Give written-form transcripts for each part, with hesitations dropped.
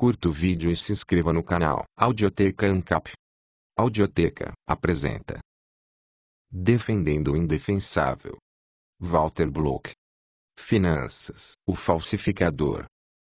curta o vídeo e se inscreva no canal. Audioteca ANCAP. Audioteca apresenta Defendendo o Indefensável. Walter Block. Finanças. O falsificador.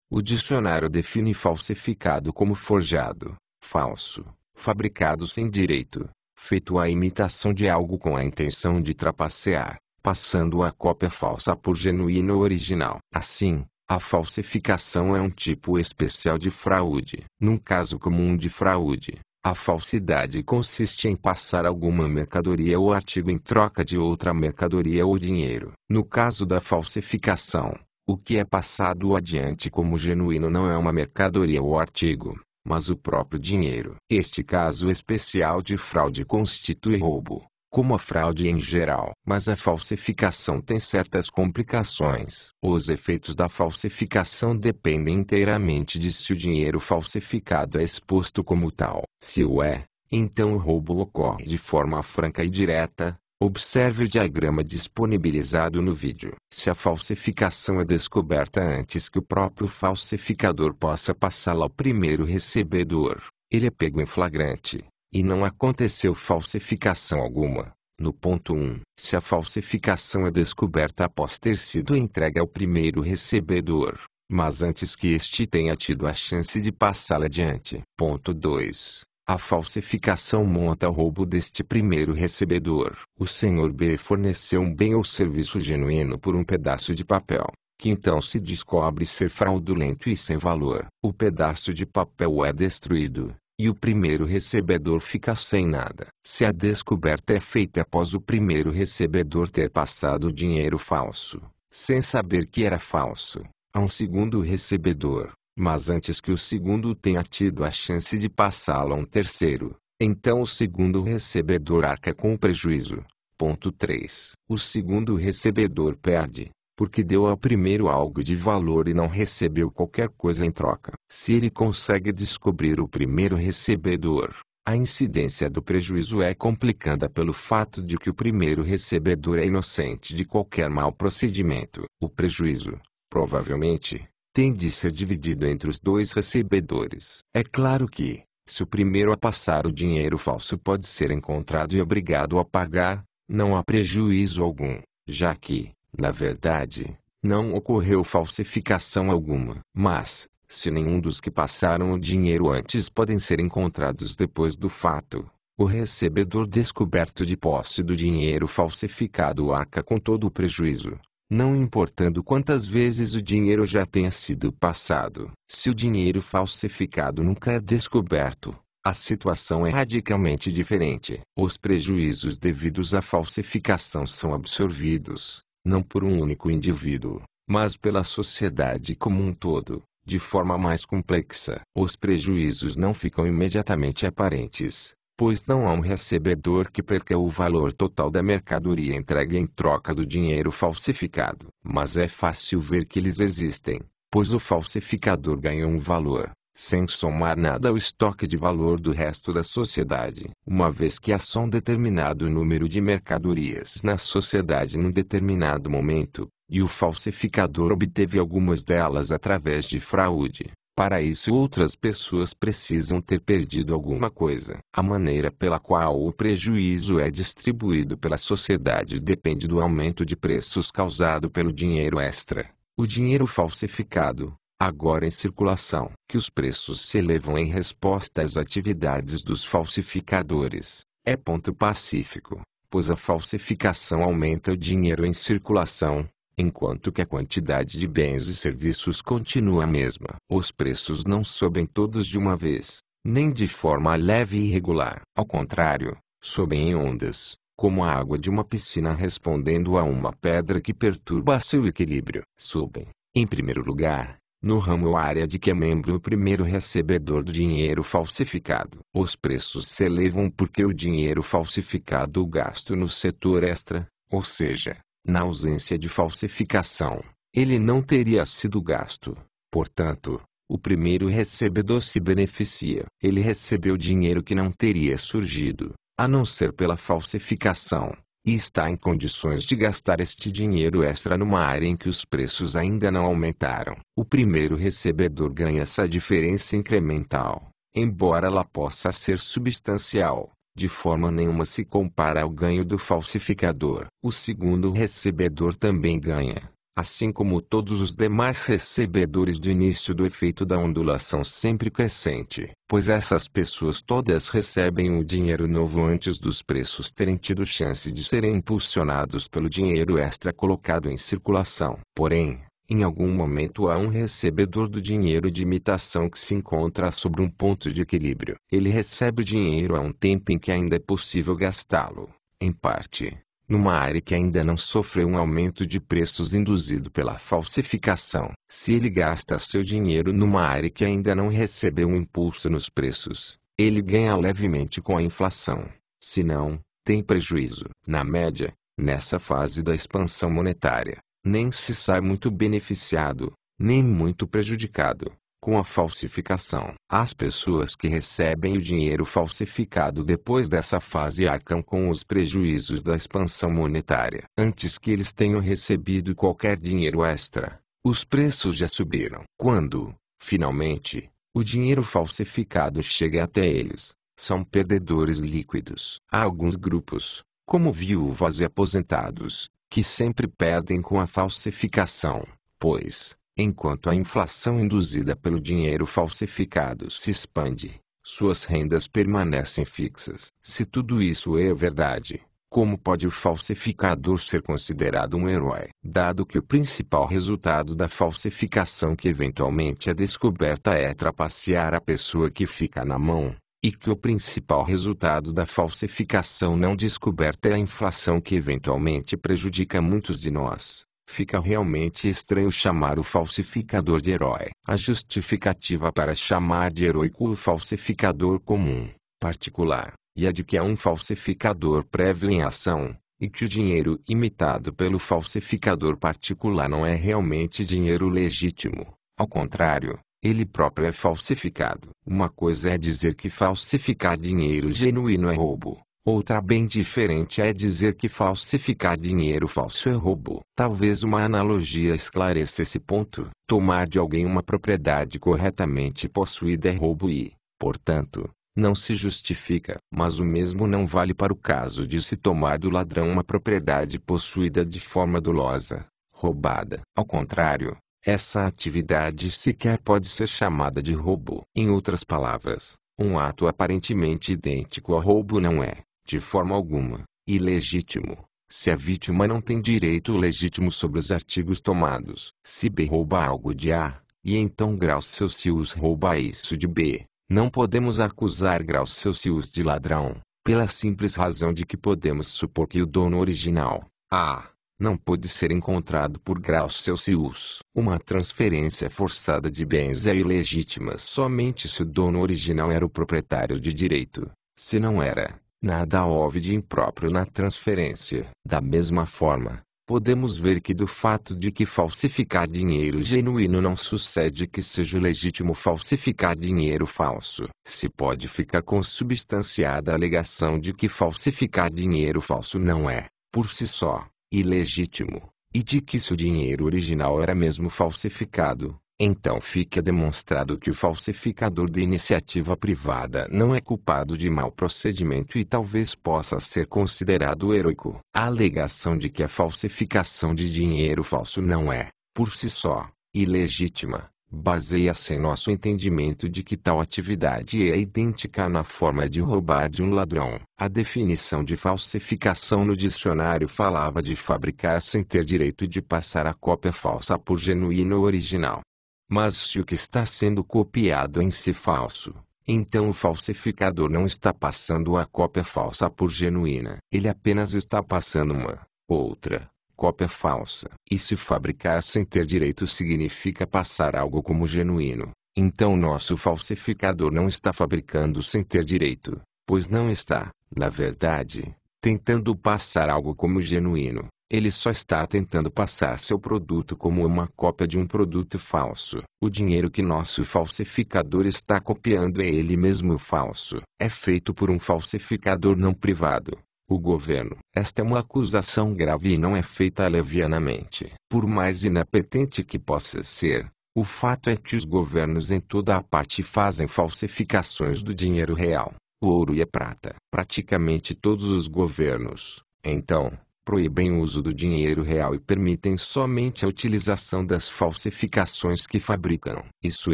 O dicionário define falsificado como forjado, falso, fabricado sem direito, feito à imitação de algo com a intenção de trapacear, passando a cópia falsa por genuíno ou original. Assim, a falsificação é um tipo especial de fraude. Num caso comum de fraude, a falsidade consiste em passar alguma mercadoria ou artigo em troca de outra mercadoria ou dinheiro. No caso da falsificação, o que é passado adiante como genuíno não é uma mercadoria ou artigo, mas o próprio dinheiro. Este caso especial de fraude constitui roubo, como a fraude em geral. Mas a falsificação tem certas complicações. Os efeitos da falsificação dependem inteiramente de se o dinheiro falsificado é exposto como tal. Se o é, então o roubo ocorre de forma franca e direta. Observe o diagrama disponibilizado no vídeo. Se a falsificação é descoberta antes que o próprio falsificador possa passá-la ao primeiro recebedor, ele é pego em flagrante, e não aconteceu falsificação alguma. No ponto 1. Se a falsificação é descoberta após ter sido entregue ao primeiro recebedor, mas antes que este tenha tido a chance de passá-la adiante. Ponto 2. A falsificação monta o roubo deste primeiro recebedor. O senhor B forneceu um bem ou serviço genuíno por um pedaço de papel, que então se descobre ser fraudulento e sem valor. O pedaço de papel é destruído, e o primeiro recebedor fica sem nada. Se a descoberta é feita após o primeiro recebedor ter passado o dinheiro falso, sem saber que era falso, a um segundo recebedor, mas antes que o segundo tenha tido a chance de passá-lo a um terceiro, então o segundo recebedor arca com o prejuízo. Ponto 3. O segundo recebedor perde, porque deu ao primeiro algo de valor e não recebeu qualquer coisa em troca. Se ele consegue descobrir o primeiro recebedor, a incidência do prejuízo é complicada pelo fato de que o primeiro recebedor é inocente de qualquer mau procedimento. O prejuízo, provavelmente, tem de ser dividido entre os dois recebedores. É claro que, se o primeiro a passar o dinheiro falso pode ser encontrado e obrigado a pagar, não há prejuízo algum, já que, na verdade, não ocorreu falsificação alguma. Mas, se nenhum dos que passaram o dinheiro antes podem ser encontrados depois do fato, o recebedor descoberto de posse do dinheiro falsificado arca com todo o prejuízo, não importando quantas vezes o dinheiro já tenha sido passado. Se o dinheiro falsificado nunca é descoberto, a situação é radicalmente diferente. Os prejuízos devidos à falsificação são absorvidos, não por um único indivíduo, mas pela sociedade como um todo, de forma mais complexa. Os prejuízos não ficam imediatamente aparentes, pois não há um recebedor que perca o valor total da mercadoria entregue em troca do dinheiro falsificado. Mas é fácil ver que eles existem, pois o falsificador ganha um valor, sem somar nada ao estoque de valor do resto da sociedade. Uma vez que há só um determinado número de mercadorias na sociedade num determinado momento, e o falsificador obteve algumas delas através de fraude, para isso outras pessoas precisam ter perdido alguma coisa. A maneira pela qual o prejuízo é distribuído pela sociedade depende do aumento de preços causado pelo dinheiro extra, o dinheiro falsificado, agora em circulação. Que os preços se elevam em resposta às atividades dos falsificadores, é ponto pacífico, pois a falsificação aumenta o dinheiro em circulação, enquanto que a quantidade de bens e serviços continua a mesma. Os preços não sobem todos de uma vez, nem de forma leve e irregular. Ao contrário, sobem em ondas, como a água de uma piscina respondendo a uma pedra que perturba seu equilíbrio. Sobem, em primeiro lugar, no ramo ou área de que é membro o primeiro recebedor do dinheiro falsificado. Os preços se elevam porque o dinheiro falsificado gasto no setor extra, ou seja, na ausência de falsificação, ele não teria sido gasto. Portanto, o primeiro recebedor se beneficia. Ele recebeu dinheiro que não teria surgido, a não ser pela falsificação, e está em condições de gastar este dinheiro extra numa área em que os preços ainda não aumentaram. O primeiro recebedor ganha essa diferença incremental, embora ela possa ser substancial. De forma nenhuma se compara ao ganho do falsificador. O segundo recebedor também ganha, assim como todos os demais recebedores do início do efeito da ondulação sempre crescente, pois essas pessoas todas recebem o dinheiro novo antes dos preços terem tido chance de serem impulsionados pelo dinheiro extra colocado em circulação. Porém, em algum momento há um recebedor do dinheiro de imitação que se encontra sobre um ponto de equilíbrio. Ele recebe o dinheiro a um tempo em que ainda é possível gastá-lo, em parte, numa área que ainda não sofreu um aumento de preços induzido pela falsificação. Se ele gasta seu dinheiro numa área que ainda não recebeu um impulso nos preços, ele ganha levemente com a inflação. Se não, tem prejuízo. Na média, nessa fase da expansão monetária, nem se sai muito beneficiado, nem muito prejudicado, com a falsificação. As pessoas que recebem o dinheiro falsificado depois dessa fase arcam com os prejuízos da expansão monetária. Antes que eles tenham recebido qualquer dinheiro extra, os preços já subiram. Quando, finalmente, o dinheiro falsificado chega até eles, são perdedores líquidos. Há alguns grupos, como viúvas e aposentados, que sempre perdem com a falsificação, pois, enquanto a inflação induzida pelo dinheiro falsificado se expande, suas rendas permanecem fixas. Se tudo isso é verdade, como pode o falsificador ser considerado um herói? Dado que o principal resultado da falsificação que eventualmente é descoberta é trapacear a pessoa que fica na mão, e que o principal resultado da falsificação não descoberta é a inflação que eventualmente prejudica muitos de nós, fica realmente estranho chamar o falsificador de herói. A justificativa para chamar de heróico o falsificador comum, particular, e a de que é um falsificador prévio em ação, e que o dinheiro imitado pelo falsificador particular não é realmente dinheiro legítimo. Ao contrário, ele próprio é falsificado. Uma coisa é dizer que falsificar dinheiro genuíno é roubo. Outra bem diferente é dizer que falsificar dinheiro falso é roubo. Talvez uma analogia esclareça esse ponto. Tomar de alguém uma propriedade corretamente possuída é roubo e, portanto, não se justifica. Mas o mesmo não vale para o caso de se tomar do ladrão uma propriedade possuída de forma dolosa, roubada. Ao contrário, essa atividade sequer pode ser chamada de roubo. Em outras palavras, um ato aparentemente idêntico ao roubo não é, de forma alguma, ilegítimo, se a vítima não tem direito legítimo sobre os artigos tomados. Se B rouba algo de A, e então Graus Celsius rouba isso de B, não podemos acusar Graus Celsius de ladrão, pela simples razão de que podemos supor que o dono original, A, não pode ser encontrado por Graus Celsius. Uma transferência forçada de bens é ilegítima somente se o dono original era o proprietário de direito. Se não era, nada houve de impróprio na transferência. Da mesma forma, podemos ver que do fato de que falsificar dinheiro genuíno não sucede que seja legítimo falsificar dinheiro falso. Se pode ficar consubstanciada a alegação de que falsificar dinheiro falso não é, por si só, ilegítimo, e de que se o dinheiro original era mesmo falsificado, então fica demonstrado que o falsificador de iniciativa privada não é culpado de mau procedimento e talvez possa ser considerado heróico. A alegação de que a falsificação de dinheiro falso não é, por si só, ilegítima, baseia-se em nosso entendimento de que tal atividade é idêntica na forma de roubar de um ladrão. A definição de falsificação no dicionário falava de fabricar sem ter direito de passar a cópia falsa por genuíno ou original. Mas se o que está sendo copiado é em si falso, então o falsificador não está passando a cópia falsa por genuína. Ele apenas está passando uma outra cópia falsa. E se fabricar sem ter direito significa passar algo como genuíno, então nosso falsificador não está fabricando sem ter direito, pois não está, na verdade, tentando passar algo como genuíno. Ele só está tentando passar seu produto como uma cópia de um produto falso. O dinheiro que nosso falsificador está copiando é ele mesmo falso. É feito por um falsificador não privado, o governo. Esta é uma acusação grave e não é feita levianamente. Por mais inapetente que possa ser, o fato é que os governos em toda a parte fazem falsificações do dinheiro real, o ouro e a prata. Praticamente todos os governos, então, proíbem o uso do dinheiro real e permitem somente a utilização das falsificações que fabricam. Isso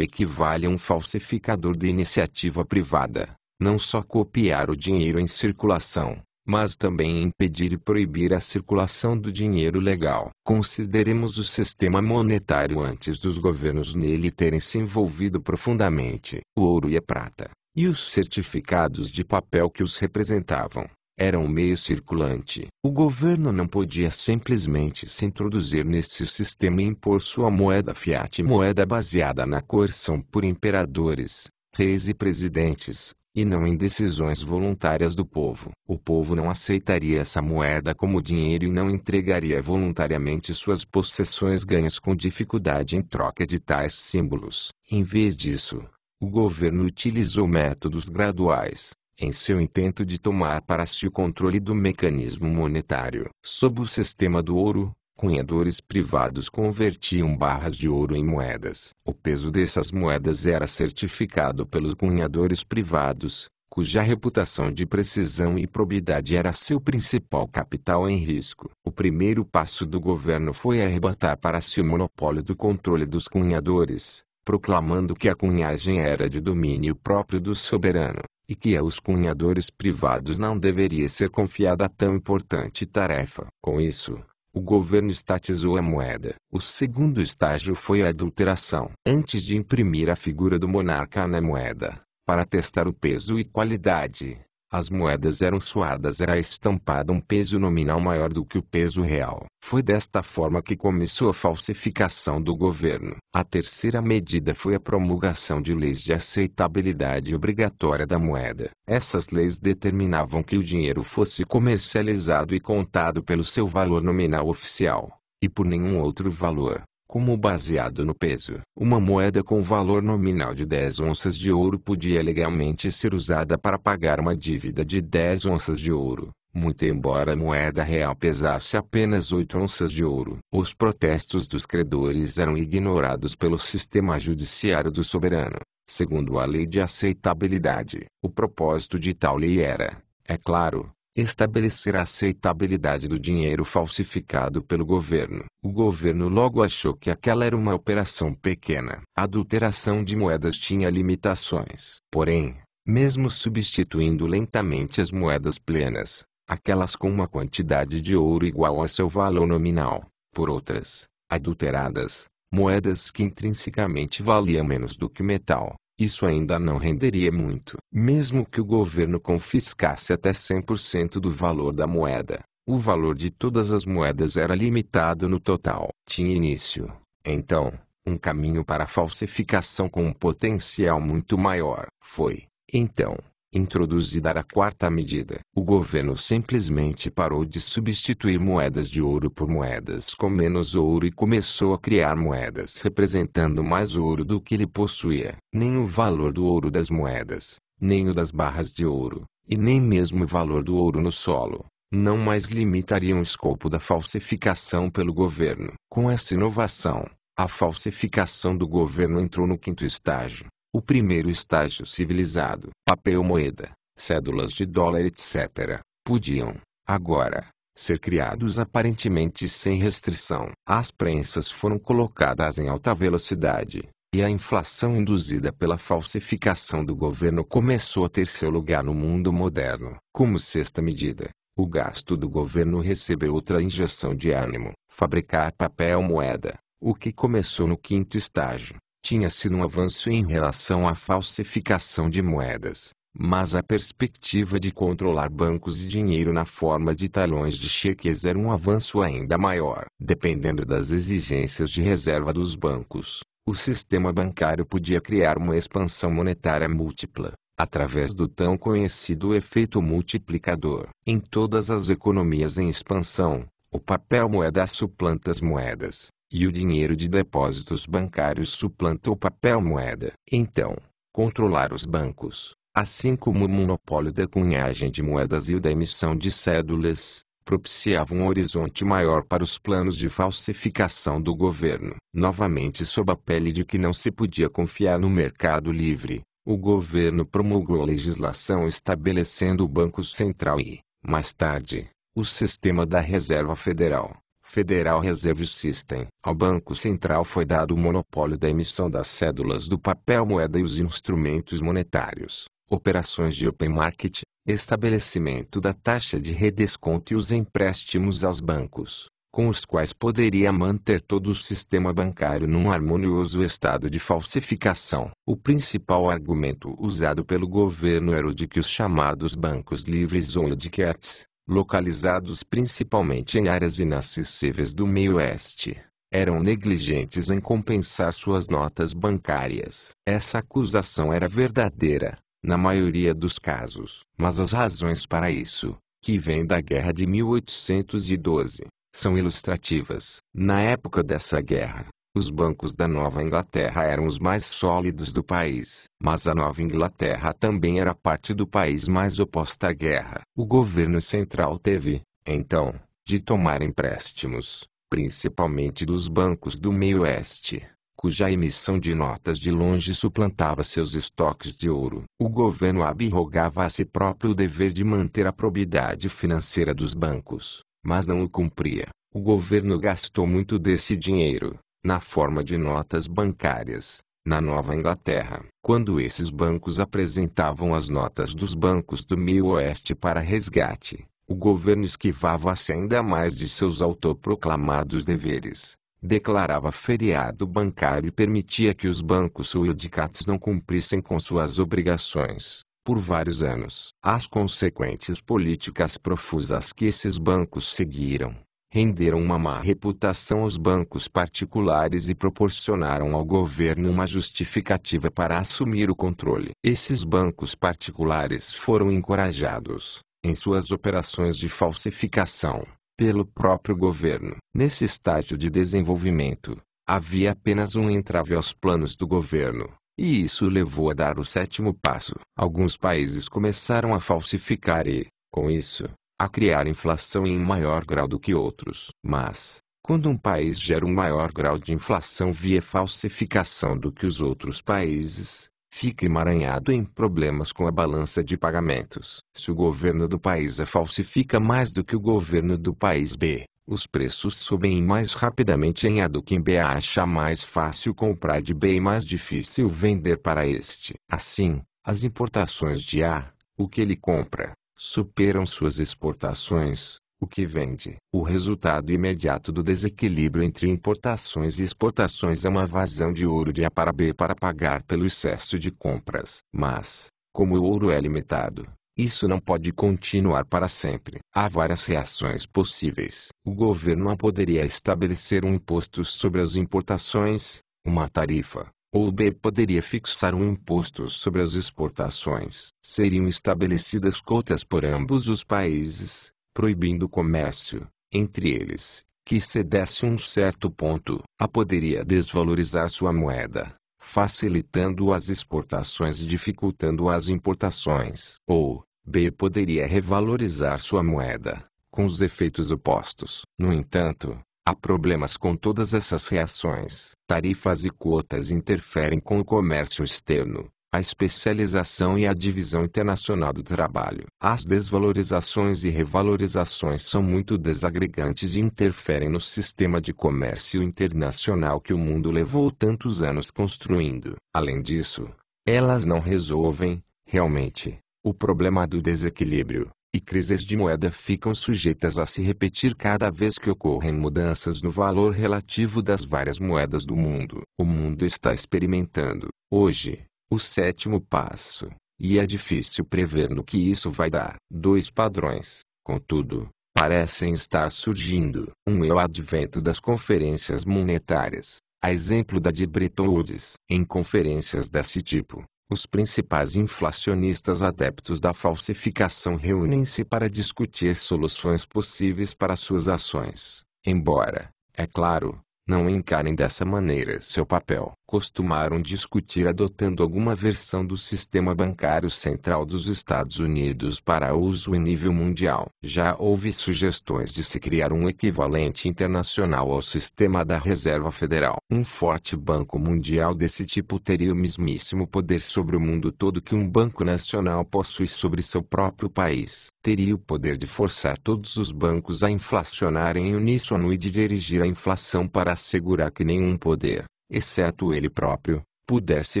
equivale a um falsificador de iniciativa privada, não só copiar o dinheiro em circulação, mas também impedir e proibir a circulação do dinheiro legal. Consideremos o sistema monetário antes dos governos nele terem se envolvido profundamente. O ouro e a prata, e os certificados de papel que os representavam, eram um meio circulante. O governo não podia simplesmente se introduzir nesse sistema e impor sua moeda fiat, moeda baseada na coerção por imperadores, reis e presidentes, e não em decisões voluntárias do povo. O povo não aceitaria essa moeda como dinheiro e não entregaria voluntariamente suas possessões ganhas com dificuldade em troca de tais símbolos. Em vez disso, o governo utilizou métodos graduais, em seu intento de tomar para si o controle do mecanismo monetário. Sob o sistema do ouro, cunhadores privados convertiam barras de ouro em moedas. O peso dessas moedas era certificado pelos cunhadores privados, cuja reputação de precisão e probidade era seu principal capital em risco. O primeiro passo do governo foi arrebatar para si o monopólio do controle dos cunhadores, proclamando que a cunhagem era de domínio próprio do soberano, e que aos cunhadores privados não deveria ser confiada tão importante tarefa. Com isso, o governo estatizou a moeda. O segundo estágio foi a adulteração. Antes de imprimir a figura do monarca na moeda, para testar o peso e qualidade, as moedas eram suadas, era estampado um peso nominal maior do que o peso real. Foi desta forma que começou a falsificação do governo. A terceira medida foi a promulgação de leis de aceitabilidade obrigatória da moeda. Essas leis determinavam que o dinheiro fosse comercializado e contado pelo seu valor nominal oficial, e por nenhum outro valor, como baseado no peso. Uma moeda com valor nominal de 10 onças de ouro podia legalmente ser usada para pagar uma dívida de 10 onças de ouro, muito embora a moeda real pesasse apenas 8 onças de ouro. Os protestos dos credores eram ignorados pelo sistema judiciário do soberano. Segundo a lei de aceitabilidade, o propósito de tal lei era, é claro, estabelecer a aceitabilidade do dinheiro falsificado pelo governo. O governo logo achou que aquela era uma operação pequena. A adulteração de moedas tinha limitações. Porém, mesmo substituindo lentamente as moedas plenas, aquelas com uma quantidade de ouro igual a seu valor nominal, por outras, adulteradas, moedas que intrinsecamente valiam menos do que metal, isso ainda não renderia muito. Mesmo que o governo confiscasse até 100% do valor da moeda, o valor de todas as moedas era limitado no total. Tinha início, então, um caminho para a falsificação com um potencial muito maior. Foi, então, introduzida a quarta medida. O governo simplesmente parou de substituir moedas de ouro por moedas com menos ouro e começou a criar moedas representando mais ouro do que ele possuía. Nem o valor do ouro das moedas, nem o das barras de ouro, e nem mesmo o valor do ouro no solo, não mais limitariam o escopo da falsificação pelo governo. Com essa inovação, a falsificação do governo entrou no quinto estágio. O primeiro estágio civilizado, papel moeda, cédulas de dólar etc., podiam, agora, ser criados aparentemente sem restrição. As prensas foram colocadas em alta velocidade, e a inflação induzida pela falsificação do governo começou a ter seu lugar no mundo moderno. Como sexta medida, o gasto do governo recebeu outra injeção de ânimo, fabricar papel moeda, o que começou no quinto estágio. Tinha sido um avanço em relação à falsificação de moedas, mas a perspectiva de controlar bancos e dinheiro na forma de talões de cheques era um avanço ainda maior. Dependendo das exigências de reserva dos bancos, o sistema bancário podia criar uma expansão monetária múltipla, através do tão conhecido efeito multiplicador. Em todas as economias em expansão, o papel moeda suplanta as moedas, e o dinheiro de depósitos bancários suplanta o papel moeda. Então, controlar os bancos, assim como o monopólio da cunhagem de moedas e o da emissão de cédulas, propiciava um horizonte maior para os planos de falsificação do governo. Novamente, sob a pele de que não se podia confiar no mercado livre, o governo promulgou legislação estabelecendo o Banco Central e, mais tarde, o sistema da Reserva Federal, Federal Reserve System. Ao Banco Central foi dado o monopólio da emissão das cédulas do papel moeda e os instrumentos monetários, operações de open market, estabelecimento da taxa de redesconto e os empréstimos aos bancos, com os quais poderia manter todo o sistema bancário num harmonioso estado de falsificação. O principal argumento usado pelo governo era o de que os chamados bancos livres ou wildcats, localizados principalmente em áreas inacessíveis do meio-oeste, eram negligentes em compensar suas notas bancárias. Essa acusação era verdadeira, na maioria dos casos, mas as razões para isso, que vêm da Guerra de 1812, são ilustrativas. Na época dessa guerra, os bancos da Nova Inglaterra eram os mais sólidos do país, mas a Nova Inglaterra também era parte do país mais oposta à guerra. O governo central teve, então, de tomar empréstimos, principalmente dos bancos do meio-oeste, cuja emissão de notas de longe suplantava seus estoques de ouro. O governo abrogava a si próprio o dever de manter a probidade financeira dos bancos, mas não o cumpria. O governo gastou muito desse dinheiro, na forma de notas bancárias, na Nova Inglaterra. Quando esses bancos apresentavam as notas dos bancos do meio-oeste para resgate, o governo esquivava-se ainda mais de seus autoproclamados deveres, declarava feriado bancário e permitia que os bancos wildcats não cumprissem com suas obrigações, por vários anos. As consequentes políticas profusas que esses bancos seguiram renderam uma má reputação aos bancos particulares e proporcionaram ao governo uma justificativa para assumir o controle. Esses bancos particulares foram encorajados, em suas operações de falsificação, pelo próprio governo. Nesse estágio de desenvolvimento, havia apenas um entrave aos planos do governo, e isso levou a dar o sétimo passo. Alguns países começaram a falsificar e, com isso, a criar inflação em maior grau do que outros. Mas, quando um país gera um maior grau de inflação via falsificação do que os outros países, fica emaranhado em problemas com a balança de pagamentos. Se o governo do país A falsifica mais do que o governo do país B, os preços sobem mais rapidamente em A do que em B. A acha mais fácil comprar de B e mais difícil vender para este. Assim, as importações de A, o que ele compra, superam suas exportações, o que vende. O resultado imediato do desequilíbrio entre importações e exportações é uma vazão de ouro de A para B para pagar pelo excesso de compras. Mas, como o ouro é limitado, isso não pode continuar para sempre. Há várias reações possíveis. O governo A poderia estabelecer um imposto sobre as importações, uma tarifa. Ou B poderia fixar um imposto sobre as exportações. Seriam estabelecidas cotas por ambos os países, proibindo o comércio, entre eles, que excedesse um certo ponto. A poderia desvalorizar sua moeda, facilitando as exportações e dificultando as importações. Ou, B poderia revalorizar sua moeda, com os efeitos opostos. No entanto, há problemas com todas essas reações. Tarifas e quotas interferem com o comércio externo, a especialização e a divisão internacional do trabalho. As desvalorizações e revalorizações são muito desagregantes e interferem no sistema de comércio internacional que o mundo levou tantos anos construindo. Além disso, elas não resolvem, realmente, o problema do desequilíbrio, e crises de moeda ficam sujeitas a se repetir cada vez que ocorrem mudanças no valor relativo das várias moedas do mundo. O mundo está experimentando, hoje, o sétimo passo, e é difícil prever no que isso vai dar. Dois padrões, contudo, parecem estar surgindo. Um é o advento das conferências monetárias, a exemplo da de Bretton Woods. Em conferências desse tipo, os principais inflacionistas adeptos da falsificação reúnem-se para discutir soluções possíveis para suas ações. Embora, é claro, Não encarem dessa maneira seu papel. Costumaram discutir adotando alguma versão do sistema bancário central dos Estados Unidos para uso em nível mundial. Já houve sugestões de se criar um equivalente internacional ao sistema da Reserva Federal. Um forte banco mundial desse tipo teria o mesmíssimo poder sobre o mundo todo que um banco nacional possui sobre seu próprio país. Teria o poder de forçar todos os bancos a inflacionarem em uníssono e de dirigir a inflação para assegurar que nenhum poder, exceto ele próprio, pudesse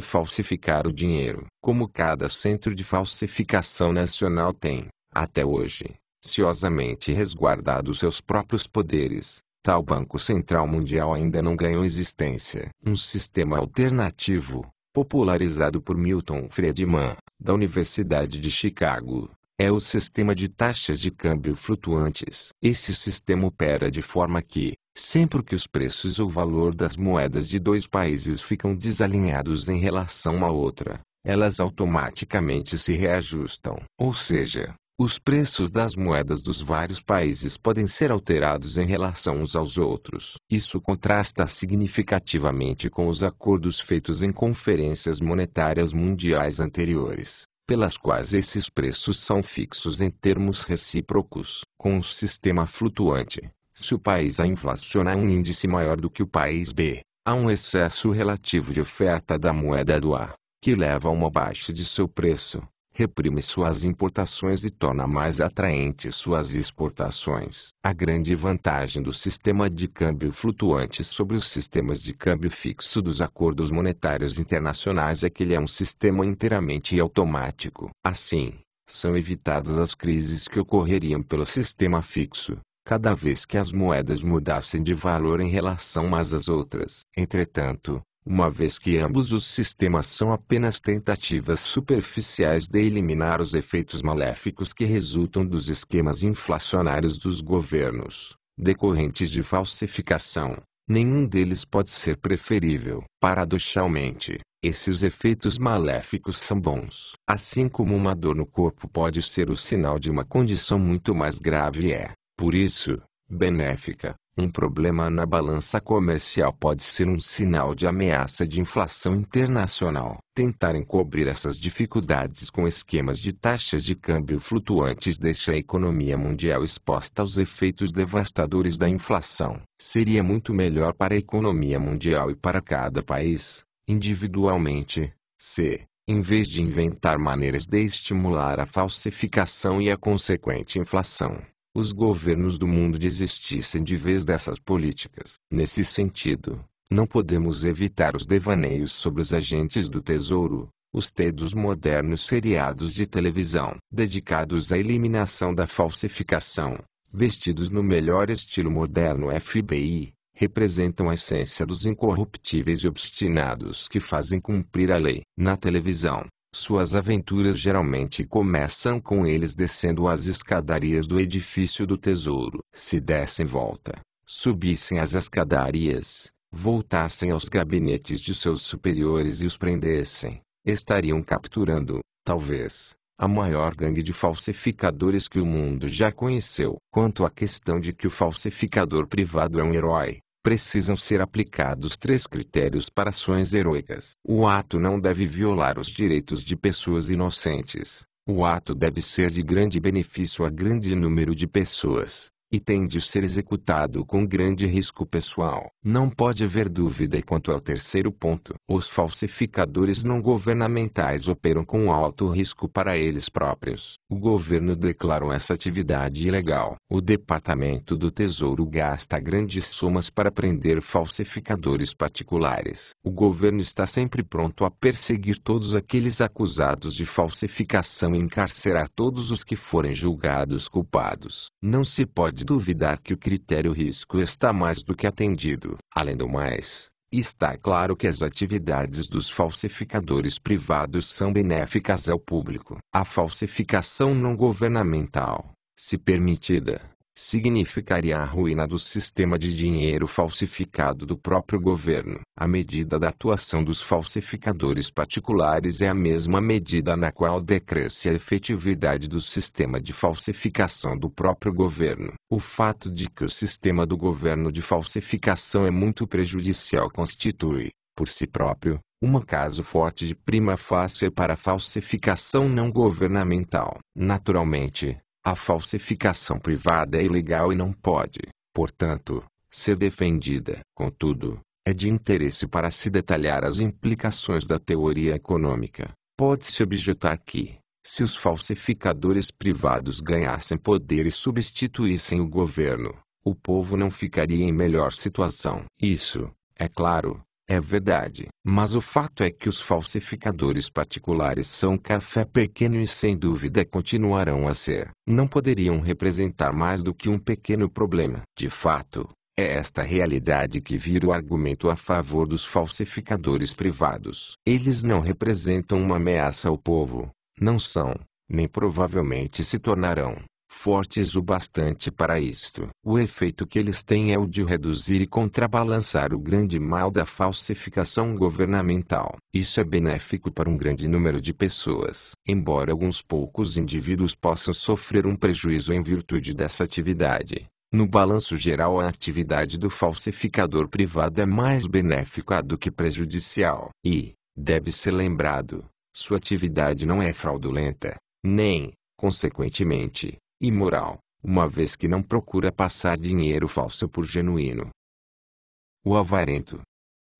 falsificar o dinheiro. Como cada centro de falsificação nacional tem, até hoje, ciosamente resguardado seus próprios poderes, tal Banco Central Mundial ainda não ganhou existência. Um sistema alternativo, popularizado por Milton Friedman, da Universidade de Chicago, é o sistema de taxas de câmbio flutuantes. Esse sistema opera de forma que, sempre que os preços ou valor das moedas de dois países ficam desalinhados em relação uma outra, elas automaticamente se reajustam. Ou seja, os preços das moedas dos vários países podem ser alterados em relação uns aos outros. Isso contrasta significativamente com os acordos feitos em conferências monetárias mundiais anteriores, pelas quais esses preços são fixos em termos recíprocos. Com o sistema flutuante, se o país A inflacionar um índice maior do que o país B, há um excesso relativo de oferta da moeda do A, que leva a uma baixa de seu preço, reprime suas importações e torna mais atraentes suas exportações. A grande vantagem do sistema de câmbio flutuante sobre os sistemas de câmbio fixo dos acordos monetários internacionais é que ele é um sistema inteiramente automático. Assim, são evitadas as crises que ocorreriam pelo sistema fixo, cada vez que as moedas mudassem de valor em relação umas às outras. Entretanto, uma vez que ambos os sistemas são apenas tentativas superficiais de eliminar os efeitos maléficos que resultam dos esquemas inflacionários dos governos, decorrentes de falsificação, nenhum deles pode ser preferível. Paradoxalmente, esses efeitos maléficos são bons. Assim como uma dor no corpo pode ser o sinal de uma condição muito mais grave por isso, benéfica. Um problema na balança comercial pode ser um sinal de ameaça de inflação internacional. Tentar encobrir essas dificuldades com esquemas de taxas de câmbio flutuantes deixa a economia mundial exposta aos efeitos devastadores da inflação. Seria muito melhor para a economia mundial e para cada país, individualmente, se, em vez de inventar maneiras de estimular a falsificação e a consequente inflação, os governos do mundo desistissem de vez dessas políticas. Nesse sentido, não podemos evitar os devaneios sobre os agentes do tesouro, os dos modernos seriados de televisão, dedicados à eliminação da falsificação, vestidos no melhor estilo moderno FBI, representam a essência dos incorruptíveis e obstinados que fazem cumprir a lei. Na televisão, suas aventuras geralmente começam com eles descendo as escadarias do edifício do tesouro. Se dessem volta, subissem as escadarias, voltassem aos gabinetes de seus superiores e os prendessem, estariam capturando, talvez, a maior gangue de falsificadores que o mundo já conheceu. Quanto à questão de que o falsificador privado é um herói, precisam ser aplicados 3 critérios para ações heroicas. O ato não deve violar os direitos de pessoas inocentes. O ato deve ser de grande benefício a grande número de pessoas, e tem de ser executado com grande risco pessoal. Não pode haver dúvida quanto ao terceiro ponto. Os falsificadores não governamentais operam com alto risco para eles próprios. O governo declarou essa atividade ilegal. O Departamento do Tesouro gasta grandes somas para prender falsificadores particulares. O governo está sempre pronto a perseguir todos aqueles acusados de falsificação e encarcerar todos os que forem julgados culpados. Não se pode duvidar que o critério risco está mais do que atendido. Além do mais, está claro que as atividades dos falsificadores privados são benéficas ao público. A falsificação não governamental, se permitida, significaria a ruína do sistema de dinheiro falsificado do próprio governo. A medida da atuação dos falsificadores particulares é a mesma medida na qual decresce a efetividade do sistema de falsificação do próprio governo. O fato de que o sistema do governo de falsificação é muito prejudicial constitui, por si próprio, um caso forte de prima facie para a falsificação não governamental. Naturalmente, a falsificação privada é ilegal e não pode, portanto, ser defendida. Contudo, é de interesse para se detalhar as implicações da teoria econômica. Pode-se objetar que, se os falsificadores privados ganhassem poder e substituíssem o governo, o povo não ficaria em melhor situação. Isso, é claro, é verdade. Mas o fato é que os falsificadores particulares são café pequeno e sem dúvida continuarão a ser. Não poderiam representar mais do que um pequeno problema. De fato, é esta realidade que vira o argumento a favor dos falsificadores privados. Eles não representam uma ameaça ao povo, não são, nem provavelmente se tornarão, fortes o bastante para isto. O efeito que eles têm é o de reduzir e contrabalançar o grande mal da falsificação governamental. Isso é benéfico para um grande número de pessoas. Embora alguns poucos indivíduos possam sofrer um prejuízo em virtude dessa atividade, no balanço geral a atividade do falsificador privado é mais benéfica do que prejudicial. E, deve ser lembrado, sua atividade não é fraudulenta, nem, consequentemente, imoral, uma vez que não procura passar dinheiro falso por genuíno. O avarento.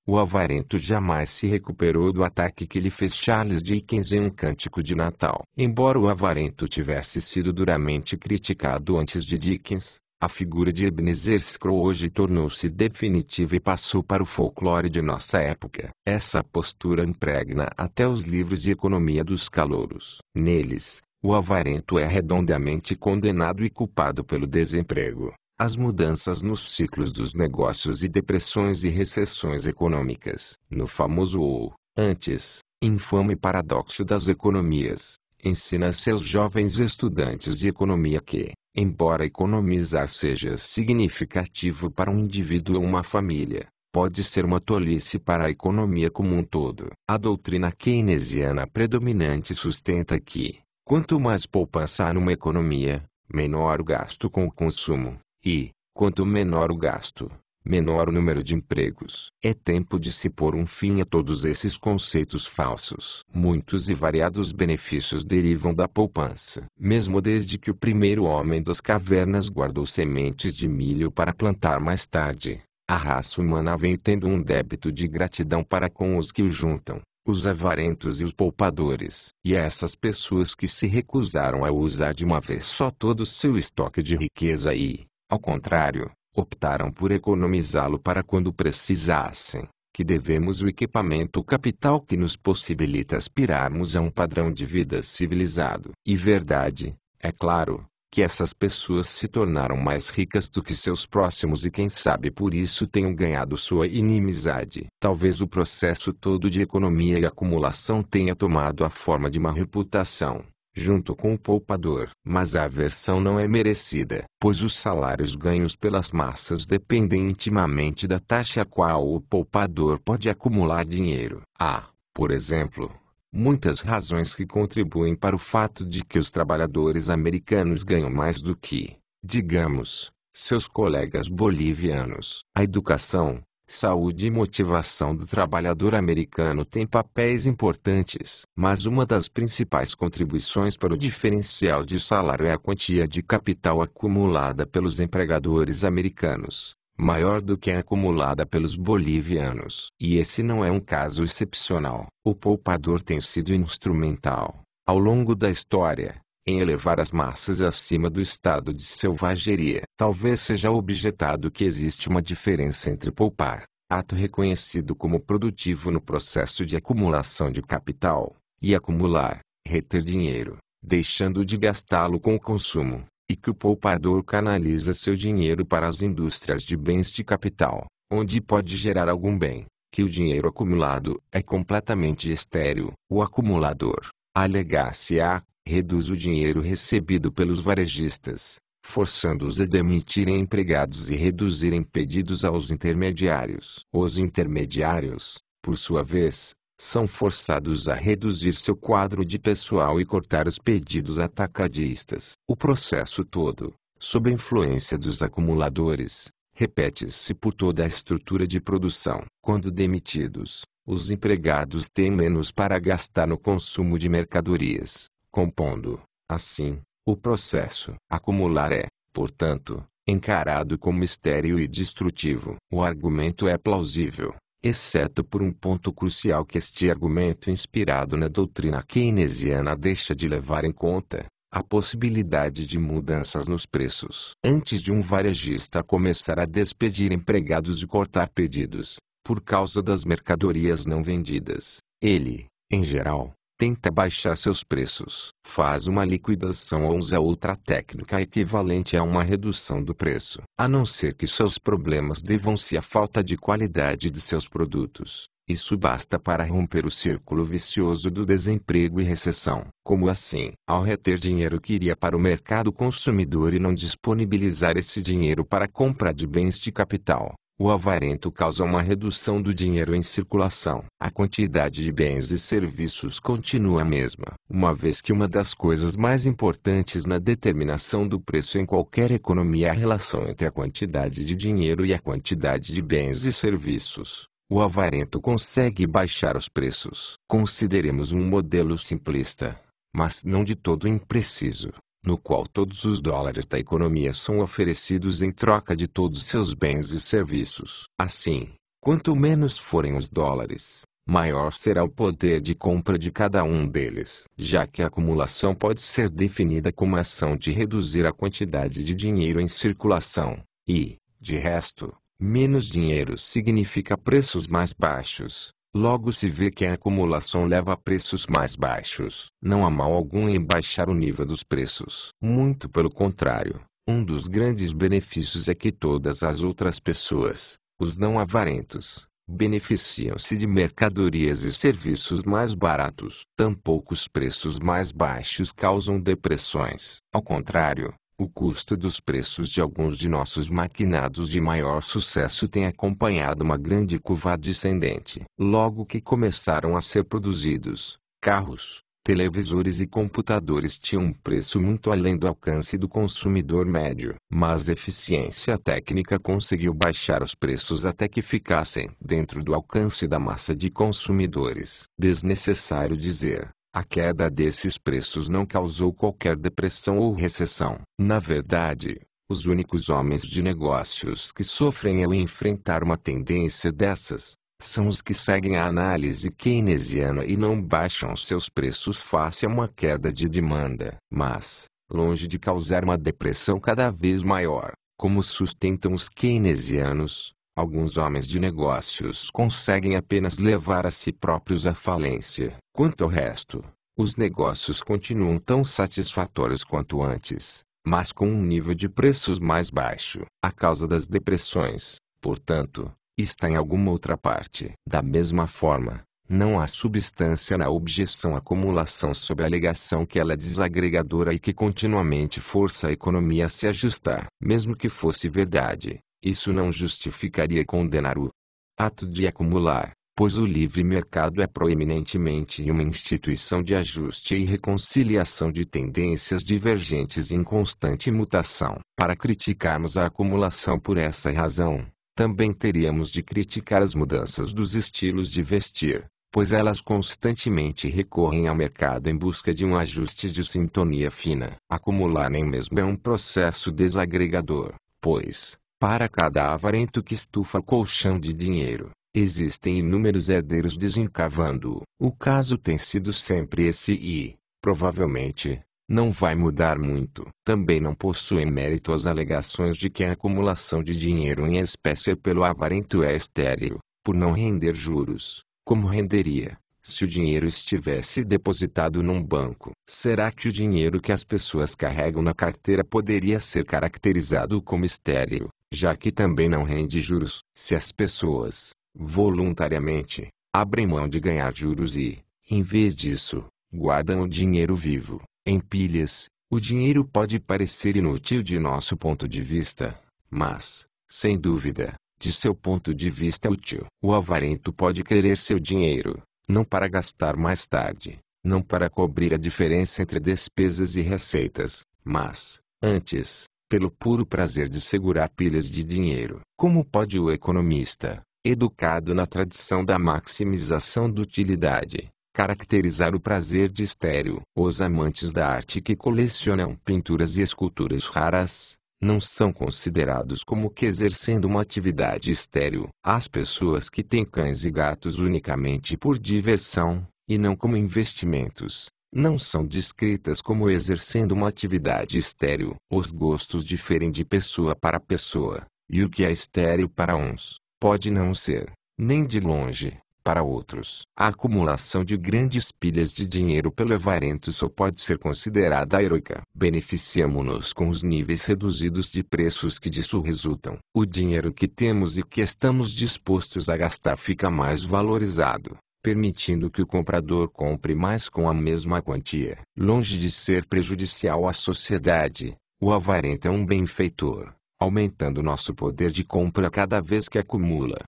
O avarento jamais se recuperou do ataque que lhe fez Charles Dickens em Um Cântico de Natal. Embora o avarento tivesse sido duramente criticado antes de Dickens, a figura de Ebenezer Scrooge hoje tornou-se definitiva e passou para o folclore de nossa época. Essa postura impregna até os livros de economia dos calouros. Neles, o avarento é redondamente condenado e culpado pelo desemprego, as mudanças nos ciclos dos negócios e depressões e recessões econômicas. No famoso ou, antes, infame paradoxo das economias, ensina a seus jovens estudantes de economia que, embora economizar seja significativo para um indivíduo ou uma família, pode ser uma tolice para a economia como um todo. A doutrina keynesiana predominante sustenta que, quanto mais poupança há numa economia, menor o gasto com o consumo, e, quanto menor o gasto, menor o número de empregos. É tempo de se pôr um fim a todos esses conceitos falsos. Muitos e variados benefícios derivam da poupança. Mesmo desde que o primeiro homem das cavernas guardou sementes de milho para plantar mais tarde, a raça humana vem tendo um débito de gratidão para com os que o juntam, os avarentos e os poupadores. E essas pessoas que se recusaram a usar de uma vez só todo o seu estoque de riqueza e, ao contrário, optaram por economizá-lo para quando precisassem, que devemos o equipamento capital que nos possibilita aspirarmos a um padrão de vida civilizado. E verdade, é claro, que essas pessoas se tornaram mais ricas do que seus próximos e quem sabe por isso tenham ganhado sua inimizade. Talvez o processo todo de economia e acumulação tenha tomado a forma de uma reputação, junto com o poupador. Mas a aversão não é merecida, pois os salários ganhos pelas massas dependem intimamente da taxa a qual o poupador pode acumular dinheiro. Há, por exemplo, muitas razões que contribuem para o fato de que os trabalhadores americanos ganham mais do que, digamos, seus colegas bolivianos. A educação, saúde e motivação do trabalhador americano têm papéis importantes. Mas uma das principais contribuições para o diferencial de salário é a quantia de capital acumulada pelos empregadores americanos, maior do que a acumulada pelos bolivianos. E esse não é um caso excepcional. O poupador tem sido instrumental, ao longo da história, em elevar as massas acima do estado de selvageria. Talvez seja objetado que existe uma diferença entre poupar, ato reconhecido como produtivo no processo de acumulação de capital, e acumular, reter dinheiro, deixando de gastá-lo com o consumo, e que o poupador canaliza seu dinheiro para as indústrias de bens de capital, onde pode gerar algum bem, que o dinheiro acumulado é completamente estéril. O acumulador, alegar-se-á, reduz o dinheiro recebido pelos varejistas, forçando-os a demitirem empregados e reduzirem pedidos aos intermediários. Os intermediários, por sua vez, são forçados a reduzir seu quadro de pessoal e cortar os pedidos atacadistas. O processo todo, sob a influência dos acumuladores, repete-se por toda a estrutura de produção. Quando demitidos, os empregados têm menos para gastar no consumo de mercadorias, compondo, assim, o processo. Acumular é, portanto, encarado como estéril e destrutivo. O argumento é plausível, exceto por um ponto crucial que este argumento inspirado na doutrina keynesiana deixa de levar em conta: a possibilidade de mudanças nos preços. Antes de um varejista começar a despedir empregados e cortar pedidos, por causa das mercadorias não vendidas, ele, em geral, tenta baixar seus preços. Faz uma liquidação ou usa outra técnica equivalente a uma redução do preço. A não ser que seus problemas devam-se à falta de qualidade de seus produtos. Isso basta para romper o círculo vicioso do desemprego e recessão. Como assim? Ao reter dinheiro que iria para o mercado consumidor e não disponibilizar esse dinheiro para a compra de bens de capital, o avarento causa uma redução do dinheiro em circulação. A quantidade de bens e serviços continua a mesma, uma vez que uma das coisas mais importantes na determinação do preço em qualquer economia é a relação entre a quantidade de dinheiro e a quantidade de bens e serviços. O avarento consegue baixar os preços. Consideremos um modelo simplista, mas não de todo impreciso, no qual todos os dólares da economia são oferecidos em troca de todos seus bens e serviços. Assim, quanto menos forem os dólares, maior será o poder de compra de cada um deles. Já que a acumulação pode ser definida como a ação de reduzir a quantidade de dinheiro em circulação, e, de resto, menos dinheiro significa preços mais baixos. Logo se vê que a acumulação leva a preços mais baixos. Não há mal algum em baixar o nível dos preços. Muito pelo contrário, um dos grandes benefícios é que todas as outras pessoas, os não avarentos, beneficiam-se de mercadorias e serviços mais baratos. Tampouco os preços mais baixos causam depressões. Ao contrário, o custo dos preços de alguns de nossos maquinados de maior sucesso tem acompanhado uma grande curva descendente. Logo que começaram a ser produzidos, carros, televisores e computadores tinham um preço muito além do alcance do consumidor médio. Mas a eficiência técnica conseguiu baixar os preços até que ficassem dentro do alcance da massa de consumidores. Desnecessário dizer, a queda desses preços não causou qualquer depressão ou recessão. Na verdade, os únicos homens de negócios que sofrem ao enfrentar uma tendência dessas, são os que seguem a análise keynesiana e não baixam seus preços face a uma queda de demanda. Mas, longe de causar uma depressão cada vez maior, como sustentam os keynesianos, alguns homens de negócios conseguem apenas levar a si próprios à falência. Quanto ao resto, os negócios continuam tão satisfatórios quanto antes, mas com um nível de preços mais baixo. A causa das depressões, portanto, está em alguma outra parte. Da mesma forma, não há substância na objeção à acumulação sob a alegação que ela é desagregadora e que continuamente força a economia a se ajustar. Mesmo que fosse verdade, isso não justificaria condenar o ato de acumular, pois o livre mercado é proeminentemente uma instituição de ajuste e reconciliação de tendências divergentes em constante mutação. Para criticarmos a acumulação por essa razão, também teríamos de criticar as mudanças dos estilos de vestir, pois elas constantemente recorrem ao mercado em busca de um ajuste de sintonia fina. Acumular nem mesmo é um processo desagregador, pois, para cada avarento que estufa colchão de dinheiro, existem inúmeros herdeiros desencavando-o. O caso tem sido sempre esse e, provavelmente, não vai mudar muito. Também não possuem mérito as alegações de que a acumulação de dinheiro em espécie pelo avarento é estéril, por não render juros, como renderia se o dinheiro estivesse depositado num banco. Será que o dinheiro que as pessoas carregam na carteira poderia ser caracterizado como estéril, já que também não rende juros? Se as pessoas, voluntariamente, abrem mão de ganhar juros e, em vez disso, guardam o dinheiro vivo, em pilhas, O dinheiro pode parecer inútil de nosso ponto de vista, mas, sem dúvida, de seu ponto de vista é útil. O avarento pode querer seu dinheiro, não para gastar mais tarde, não para cobrir a diferença entre despesas e receitas, mas, antes, pelo puro prazer de segurar pilhas de dinheiro. Como pode o economista, educado na tradição da maximização da utilidade, caracterizar o prazer de estéril? Os amantes da arte que colecionam pinturas e esculturas raras, não são considerados como que exercendo uma atividade estéril. As pessoas que têm cães e gatos unicamente por diversão, e não como investimentos, não são descritas como exercendo uma atividade estéril. Os gostos diferem de pessoa para pessoa, e o que é estéril para uns, pode não ser, nem de longe, para outros. A acumulação de grandes pilhas de dinheiro pelo avarento só pode ser considerada heroica. Beneficiamo-nos com os níveis reduzidos de preços que disso resultam. O dinheiro que temos e que estamos dispostos a gastar fica mais valorizado, permitindo que o comprador compre mais com a mesma quantia. Longe de ser prejudicial à sociedade, o avarento é um benfeitor, aumentando nosso poder de compra cada vez que acumula.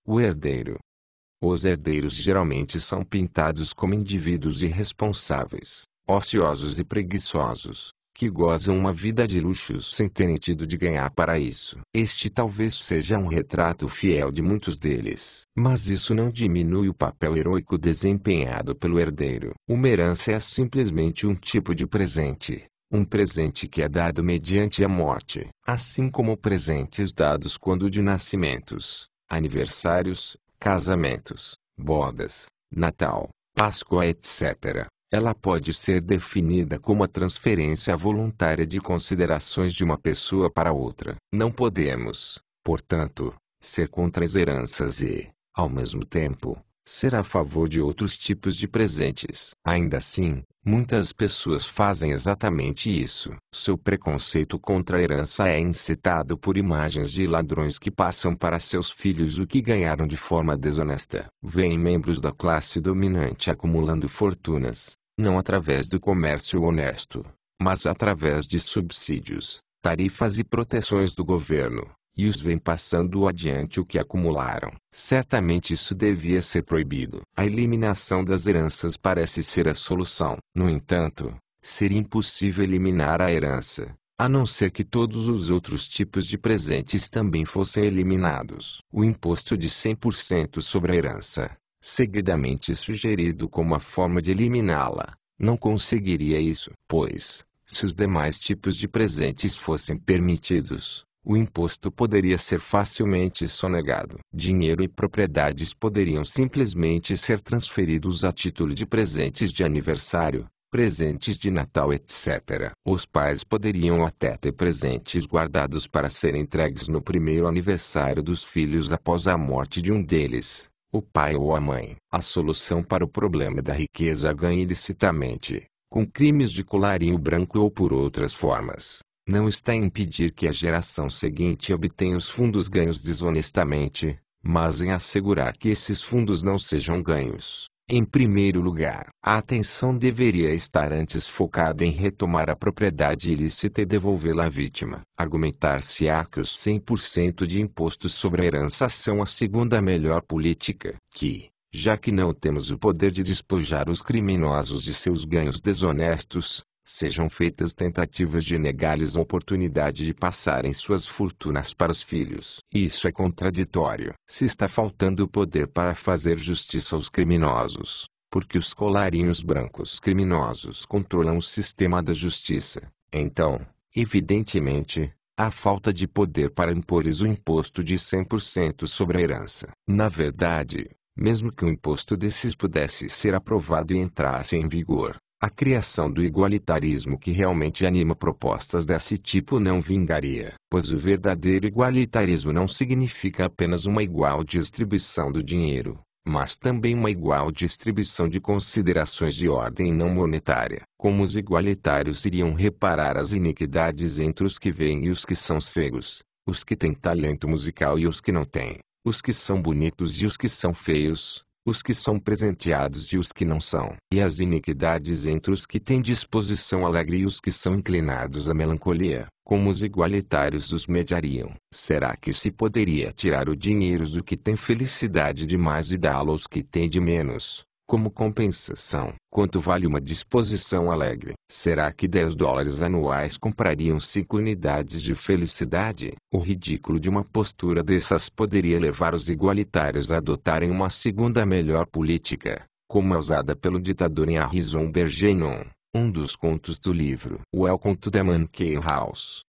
O herdeiro. Os herdeiros geralmente são pintados como indivíduos irresponsáveis, ociosos e preguiçosos, que gozam uma vida de luxos sem terem tido de ganhar para isso. Este talvez seja um retrato fiel de muitos deles. Mas isso não diminui o papel heróico desempenhado pelo herdeiro. Uma herança é simplesmente um tipo de presente. Um presente que é dado mediante a morte. Assim como presentes dados quando de nascimentos, aniversários, casamentos, bodas, Natal, Páscoa, etc. Ela pode ser definida como a transferência voluntária de considerações de uma pessoa para outra. Não podemos, portanto, ser contra as heranças e, ao mesmo tempo, ser a favor de outros tipos de presentes. Ainda assim, muitas pessoas fazem exatamente isso. Seu preconceito contra a herança é incitado por imagens de ladrões que passam para seus filhos o que ganharam de forma desonesta. Vêem membros da classe dominante acumulando fortunas, não através do comércio honesto, mas através de subsídios, tarifas e proteções do governo, e os vêm passando adiante o que acumularam. Certamente isso devia ser proibido. A eliminação das heranças parece ser a solução. No entanto, seria impossível eliminar a herança, a não ser que todos os outros tipos de presentes também fossem eliminados. O imposto de 100% sobre a herança, seguidamente sugerido como a forma de eliminá-la, não conseguiria isso. Pois, se os demais tipos de presentes fossem permitidos, o imposto poderia ser facilmente sonegado. Dinheiro e propriedades poderiam simplesmente ser transferidos a título de presentes de aniversário, presentes de Natal, etc. Os pais poderiam até ter presentes guardados para serem entregues no primeiro aniversário dos filhos após a morte de um deles, o pai ou a mãe. A solução para o problema da riqueza ganha ilicitamente, com crimes de colarinho branco ou por outras formas, não está em impedir que a geração seguinte obtenha os fundos ganhos desonestamente, mas em assegurar que esses fundos não sejam ganhos. Em primeiro lugar, a atenção deveria estar antes focada em retomar a propriedade ilícita e devolvê-la à vítima. Argumentar-se-á que os 100% de impostos sobre a herança são a segunda melhor política, que, já que não temos o poder de despojar os criminosos de seus ganhos desonestos, sejam feitas tentativas de negar-lhes a oportunidade de passarem suas fortunas para os filhos. Isso é contraditório. Se está faltando o poder para fazer justiça aos criminosos, porque os colarinhos brancos criminosos controlam o sistema da justiça, então, evidentemente, há falta de poder para impor-lhes o imposto de 100% sobre a herança. Na verdade, mesmo que o imposto desses pudesse ser aprovado e entrasse em vigor, a criação do igualitarismo que realmente anima propostas desse tipo não vingaria, pois o verdadeiro igualitarismo não significa apenas uma igual distribuição do dinheiro, mas também uma igual distribuição de considerações de ordem não monetária. Como os igualitários iriam reparar as iniquidades entre os que veem e os que são cegos, os que têm talento musical e os que não têm, os que são bonitos e os que são feios, os que são presenteados e os que não são, e as iniquidades entre os que têm disposição alegre e os que são inclinados à melancolia, como os igualitários os mediariam. Será que se poderia tirar o dinheiro do que tem felicidade demais e dá-lo aos que têm de menos, como compensação? Quanto vale uma disposição alegre? Será que $10 anuais comprariam 5 unidades de felicidade? O ridículo de uma postura dessas poderia levar os igualitários a adotarem uma segunda melhor política, como a usada pelo ditador em Harrison Bergeron, um dos contos do livro Welcome to the Monkey House,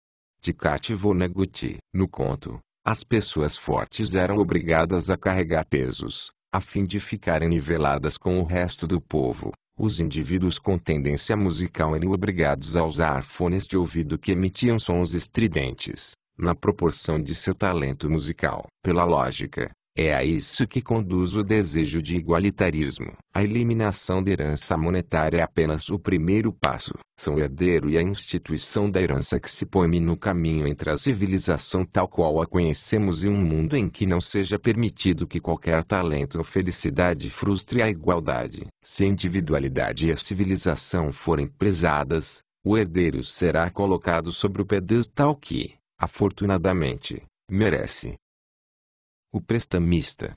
de Kate Vonnegut. No conto, as pessoas fortes eram obrigadas a carregar pesos, a fim de ficarem niveladas com o resto do povo. Os indivíduos com tendência musical eram obrigados a usar fones de ouvido que emitiam sons estridentes, na proporção de seu talento musical. Pela lógica, é a isso que conduz o desejo de igualitarismo. A eliminação da herança monetária é apenas o primeiro passo. São o herdeiro e a instituição da herança que se põe no caminho entre a civilização tal qual a conhecemos e um mundo em que não seja permitido que qualquer talento ou felicidade frustre a igualdade. Se a individualidade e a civilização forem prezadas, o herdeiro será colocado sobre o pedestal que, afortunadamente, merece. O prestamista.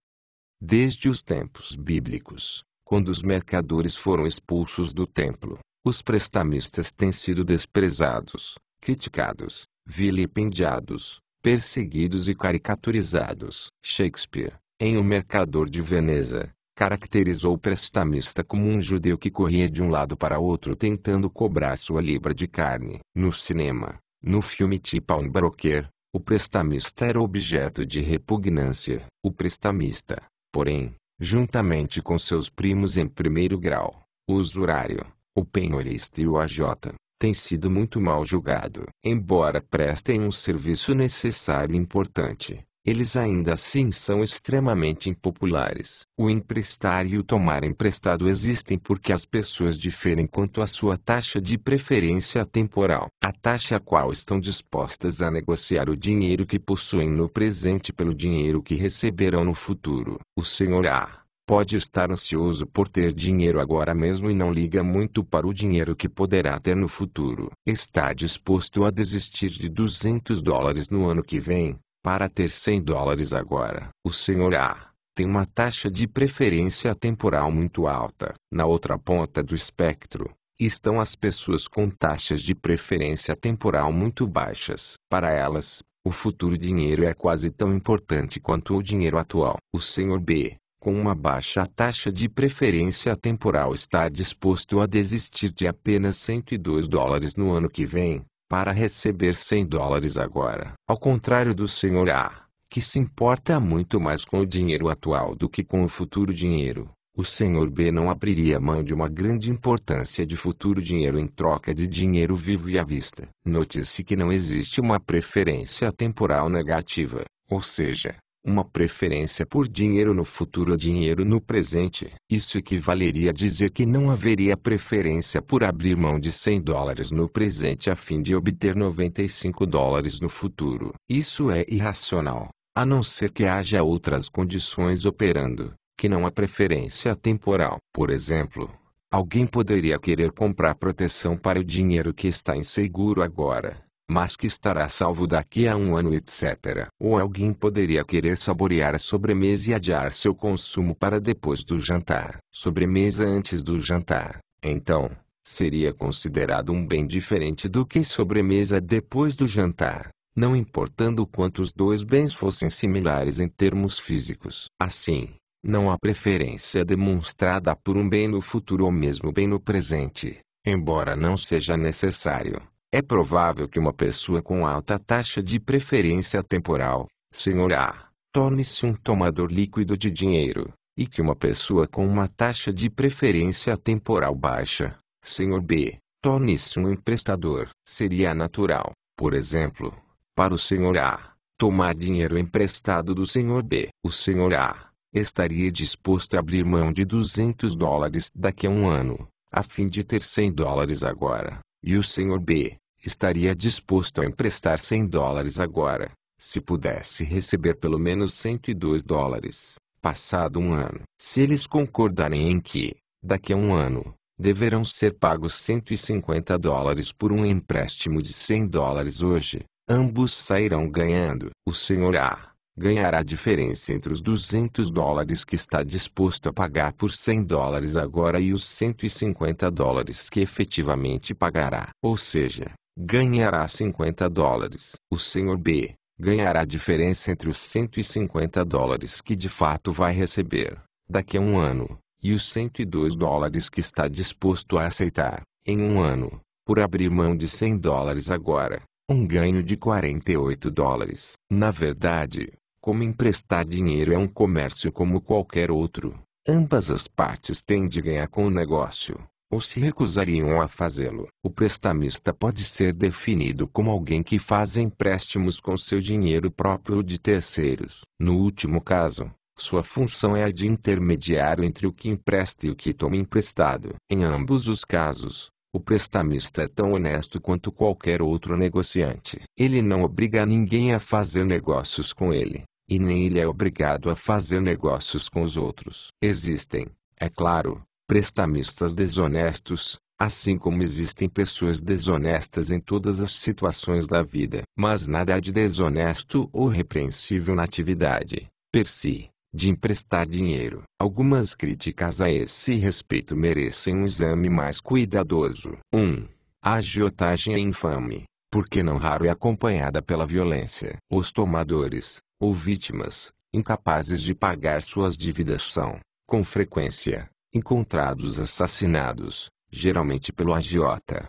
Desde os tempos bíblicos, quando os mercadores foram expulsos do templo, os prestamistas têm sido desprezados, criticados, vilipendiados, perseguidos e caricaturizados. Shakespeare, em O Mercador de Veneza, caracterizou o prestamista como um judeu que corria de um lado para outro tentando cobrar sua libra de carne. No cinema, no filme T. Pawnbroker, o prestamista era objeto de repugnância. O prestamista, porém, juntamente com seus primos em primeiro grau, o usurário, o penhorista e o agiota, tem sido muito mal julgado. Embora prestem um serviço necessário e importante, eles ainda assim são extremamente impopulares. O emprestar e o tomar emprestado existem porque as pessoas diferem quanto à sua taxa de preferência temporal, a taxa a qual estão dispostas a negociar o dinheiro que possuem no presente pelo dinheiro que receberão no futuro. O Sr. A pode estar ansioso por ter dinheiro agora mesmo e não liga muito para o dinheiro que poderá ter no futuro. Está disposto a desistir de $200 no ano que vem, para ter $100 agora. O Sr. A tem uma taxa de preferência temporal muito alta. Na outra ponta do espectro, estão as pessoas com taxas de preferência temporal muito baixas. Para elas, o futuro dinheiro é quase tão importante quanto o dinheiro atual. O Sr. B, com uma baixa taxa de preferência temporal, está disposto a desistir de apenas $102 no ano que vem, para receber $100 agora. Ao contrário do Sr. A, que se importa muito mais com o dinheiro atual do que com o futuro dinheiro, o Sr. B não abriria mão de uma grande importância de futuro dinheiro em troca de dinheiro vivo e à vista. Note-se que não existe uma preferência temporal negativa, ou seja, uma preferência por dinheiro no futuro ou dinheiro no presente. Isso equivaleria a dizer que não haveria preferência por abrir mão de $100 no presente a fim de obter $95 no futuro. Isso é irracional, a não ser que haja outras condições operando, que não há preferência temporal. Por exemplo, alguém poderia querer comprar proteção para o dinheiro que está inseguro agora, mas que estará salvo daqui a um ano, etc. Ou alguém poderia querer saborear a sobremesa e adiar seu consumo para depois do jantar. Sobremesa antes do jantar, então, seria considerado um bem diferente do que sobremesa depois do jantar, não importando quanto os dois bens fossem similares em termos físicos. Assim, não há preferência demonstrada por um bem no futuro ou mesmo bem no presente, embora não seja necessário. É provável que uma pessoa com alta taxa de preferência temporal, Sr. A, torne-se um tomador líquido de dinheiro, e que uma pessoa com uma taxa de preferência temporal baixa, Sr. B, torne-se um emprestador. Seria natural, por exemplo, para o Sr. A tomar dinheiro emprestado do Sr. B. O Sr. A estaria disposto a abrir mão de $200 daqui a um ano, a fim de ter $100 agora. E o Sr. B estaria disposto a emprestar $100 agora, se pudesse receber pelo menos $102. Passado um ano, se eles concordarem em que, daqui a um ano, deverão ser pagos $150 por um empréstimo de $100 hoje, ambos sairão ganhando. O Sr. A ganhará a diferença entre os $200 que está disposto a pagar por $100 agora e os $150 que efetivamente pagará. Ou seja, ganhará $50. O Sr. B ganhará a diferença entre os $150 que de fato vai receber, daqui a um ano, e os $102 que está disposto a aceitar, em um ano, por abrir mão de $100 agora, um ganho de $48. Na verdade, como emprestar dinheiro é um comércio como qualquer outro, ambas as partes têm de ganhar com o negócio, ou se recusariam a fazê-lo. O prestamista pode ser definido como alguém que faz empréstimos com seu dinheiro próprio ou de terceiros. No último caso, sua função é a de intermediário entre o que empresta e o que toma emprestado. Em ambos os casos, o prestamista é tão honesto quanto qualquer outro negociante. Ele não obriga ninguém a fazer negócios com ele, e nem ele é obrigado a fazer negócios com os outros. Existem, é claro, prestamistas desonestos, assim como existem pessoas desonestas em todas as situações da vida. Mas nada há de desonesto ou repreensível na atividade, per si, de emprestar dinheiro. Algumas críticas a esse respeito merecem um exame mais cuidadoso. 1. A agiotagem é infame, porque não raro é acompanhada pela violência. Os tomadores, ou vítimas, incapazes de pagar suas dívidas são, com frequência, encontrados assassinados, geralmente pelo agiota.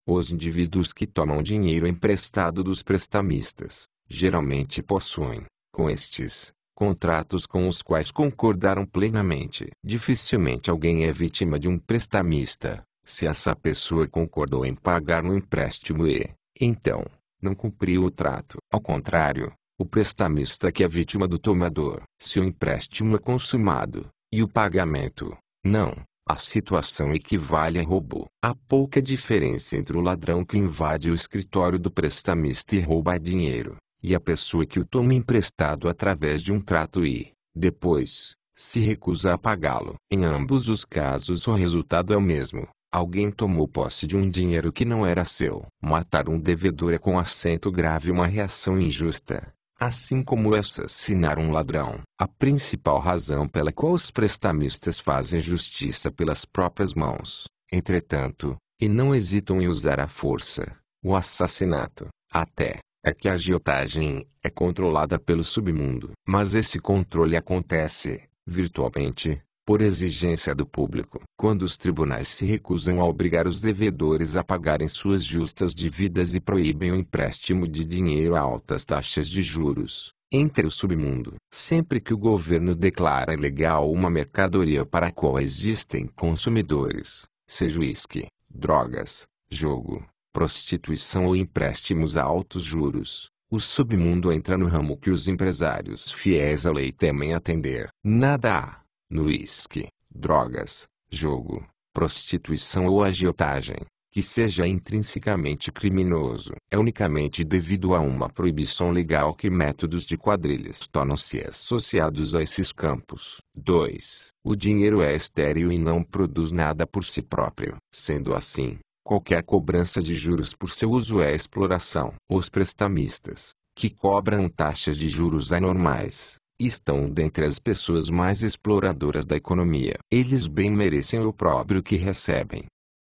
Os indivíduos que tomam dinheiro emprestado dos prestamistas, geralmente possuem, com estes, contratos com os quais concordaram plenamente. Dificilmente alguém é vítima de um prestamista, se essa pessoa concordou em pagar no empréstimo e, então, não cumpriu o trato. Ao contrário, o prestamista que é vítima do tomador, se o empréstimo é consumado, e o pagamento, não, a situação equivale a roubo. Há pouca diferença entre o ladrão que invade o escritório do prestamista e rouba dinheiro, e a pessoa que o toma emprestado através de um trato e, depois, se recusa a pagá-lo. Em ambos os casos o resultado é o mesmo. Alguém tomou posse de um dinheiro que não era seu. Matar um devedor é com acento grave uma reação injusta, assim como assassinar um ladrão. A principal razão pela qual os prestamistas fazem justiça pelas próprias mãos, entretanto, e não hesitam em usar a força, o assassinato, até, é que a agiotagem é controlada pelo submundo. Mas esse controle acontece, virtualmente, por exigência do público. Quando os tribunais se recusam a obrigar os devedores a pagarem suas justas dívidas e proíbem o empréstimo de dinheiro a altas taxas de juros, entre o submundo. Sempre que o governo declara ilegal uma mercadoria para a qual existem consumidores, seja uísque, drogas, jogo, prostituição ou empréstimos a altos juros, o submundo entra no ramo que os empresários fiéis à lei temem atender. Nada há, no uísque, drogas, jogo, prostituição ou agiotagem, que seja intrinsecamente criminoso. É unicamente devido a uma proibição legal que métodos de quadrilhas tornam-se associados a esses campos. 2. O dinheiro é estéril e não produz nada por si próprio. Sendo assim, qualquer cobrança de juros por seu uso é exploração. Os prestamistas, que cobram taxas de juros anormais, estão dentre as pessoas mais exploradoras da economia. Eles bem merecem o opróbrio que recebem.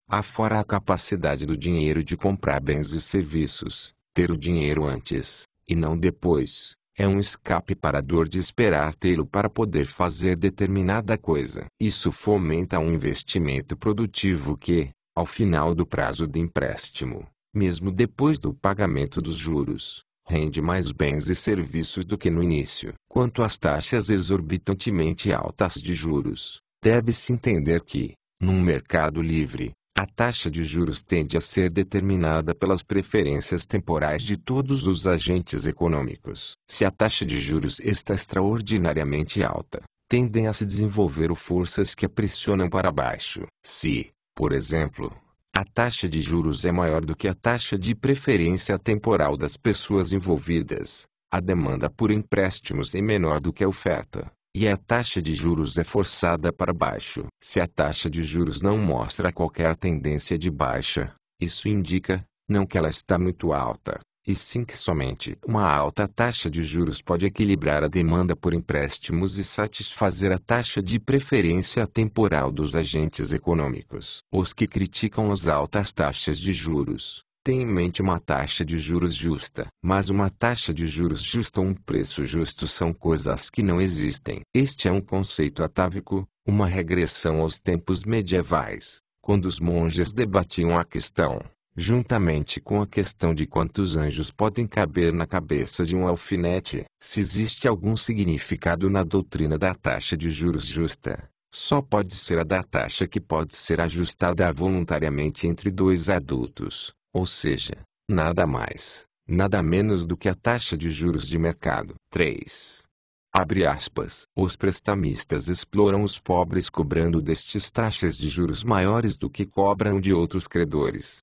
Afora a capacidade do dinheiro de comprar bens e serviços, ter o dinheiro antes, e não depois, é um escape para a dor de esperar tê-lo para poder fazer determinada coisa. Isso fomenta um investimento produtivo que, ao final do prazo de empréstimo, mesmo depois do pagamento dos juros, rende mais bens e serviços do que no início. Quanto às taxas exorbitantemente altas de juros, deve-se entender que, num mercado livre, a taxa de juros tende a ser determinada pelas preferências temporais de todos os agentes econômicos. Se a taxa de juros está extraordinariamente alta, tendem a se desenvolver forças que a pressionam para baixo. Se, por exemplo, a taxa de juros é maior do que a taxa de preferência temporal das pessoas envolvidas, a demanda por empréstimos é menor do que a oferta, e a taxa de juros é forçada para baixo. Se a taxa de juros não mostra qualquer tendência de baixa, isso indica, não que ela está muito alta, e sim que somente uma alta taxa de juros pode equilibrar a demanda por empréstimos e satisfazer a taxa de preferência temporal dos agentes econômicos. Os que criticam as altas taxas de juros têm em mente uma taxa de juros justa. Mas uma taxa de juros justa ou um preço justo são coisas que não existem. Este é um conceito atávico, uma regressão aos tempos medievais, quando os monges debatiam a questão, juntamente com a questão de quantos anjos podem caber na cabeça de um alfinete. Se existe algum significado na doutrina da taxa de juros justa, só pode ser a da taxa que pode ser ajustada voluntariamente entre dois adultos, ou seja, nada mais, nada menos do que a taxa de juros de mercado. 3. Abre aspas. Os prestamistas exploram os pobres cobrando destes taxas de juros maiores do que cobram de outros credores.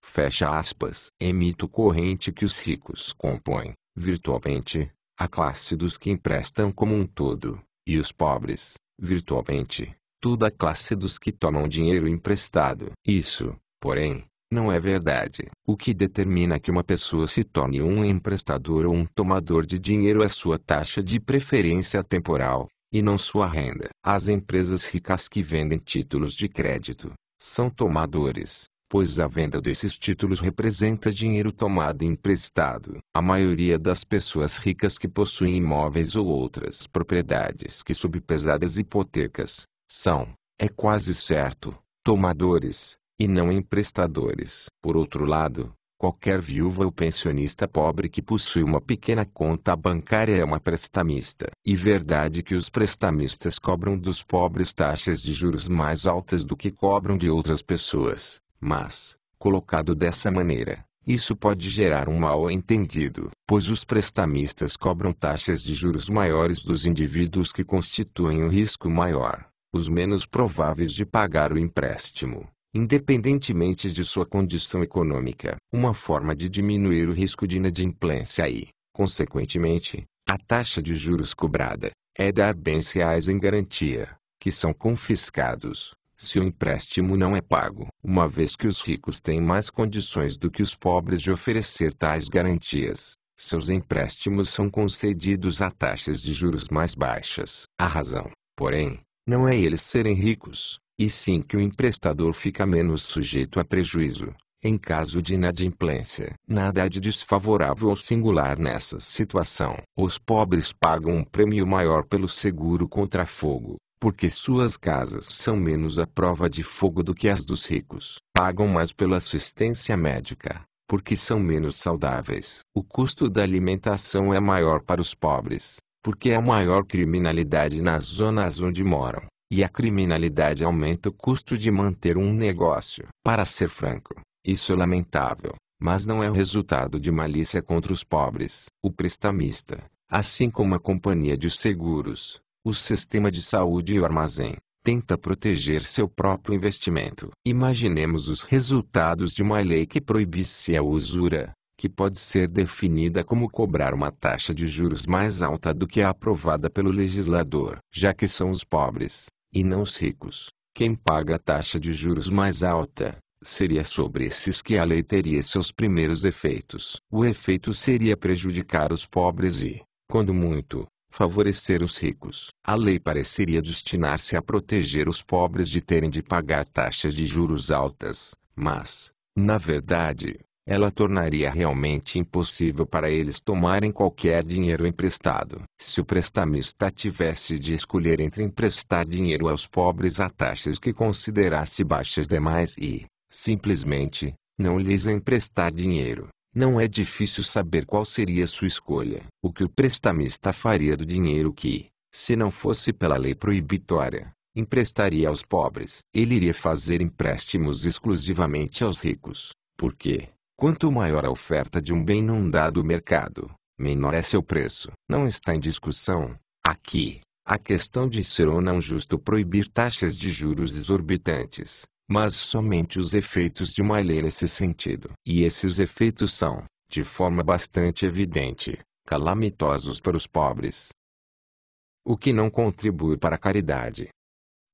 Fecha aspas. É mito corrente que os ricos compõem, virtualmente, a classe dos que emprestam como um todo, e os pobres, virtualmente, toda a classe dos que tomam dinheiro emprestado. Isso, porém, não é verdade. O que determina que uma pessoa se torne um emprestador ou um tomador de dinheiro é sua taxa de preferência temporal, e não sua renda. As empresas ricas que vendem títulos de crédito são tomadores, pois a venda desses títulos representa dinheiro tomado emprestado. A maioria das pessoas ricas que possuem imóveis ou outras propriedades que sob pesadas hipotecas, são, é quase certo, tomadores, e não emprestadores. Por outro lado, qualquer viúva ou pensionista pobre que possui uma pequena conta bancária é uma prestamista. E verdade que os prestamistas cobram dos pobres taxas de juros mais altas do que cobram de outras pessoas, mas, colocado dessa maneira, isso pode gerar um mal-entendido, pois os prestamistas cobram taxas de juros maiores dos indivíduos que constituem um risco maior, os menos prováveis de pagar o empréstimo, independentemente de sua condição econômica. Uma forma de diminuir o risco de inadimplência e, consequentemente, a taxa de juros cobrada, é dar bens reais em garantia, que são confiscados, se o empréstimo não é pago. Uma vez que os ricos têm mais condições do que os pobres de oferecer tais garantias, seus empréstimos são concedidos a taxas de juros mais baixas. A razão, porém, não é eles serem ricos, e sim que o emprestador fica menos sujeito a prejuízo, em caso de inadimplência. Nada há de desfavorável ou singular nessa situação. Os pobres pagam um prêmio maior pelo seguro contra fogo, porque suas casas são menos à prova de fogo do que as dos ricos. Pagam mais pela assistência médica, porque são menos saudáveis. O custo da alimentação é maior para os pobres, porque há maior criminalidade nas zonas onde moram, e a criminalidade aumenta o custo de manter um negócio. Para ser franco, isso é lamentável, mas não é o resultado de malícia contra os pobres. O prestamista, assim como a companhia de seguros, o sistema de saúde e o armazém, tenta proteger seu próprio investimento. Imaginemos os resultados de uma lei que proibisse a usura, que pode ser definida como cobrar uma taxa de juros mais alta do que a aprovada pelo legislador. Já que são os pobres, e não os ricos, quem paga a taxa de juros mais alta, seria sobre esses que a lei teria seus primeiros efeitos. O efeito seria prejudicar os pobres e, quando muito, favorecer os ricos. A lei pareceria destinar-se a proteger os pobres de terem de pagar taxas de juros altas, mas, na verdade, ela tornaria realmente impossível para eles tomarem qualquer dinheiro emprestado. Se o prestamista tivesse de escolher entre emprestar dinheiro aos pobres a taxas que considerasse baixas demais e, simplesmente, não lhes emprestar dinheiro, não é difícil saber qual seria sua escolha. O que o prestamista faria do dinheiro que, se não fosse pela lei proibitória, emprestaria aos pobres? Ele iria fazer empréstimos exclusivamente aos ricos, porque, quanto maior a oferta de um bem num dado mercado, menor é seu preço. Não está em discussão, aqui, a questão de ser ou não justo proibir taxas de juros exorbitantes, mas somente os efeitos de uma lei nesse sentido. E esses efeitos são, de forma bastante evidente, calamitosos para os pobres. o que não contribui para a caridade.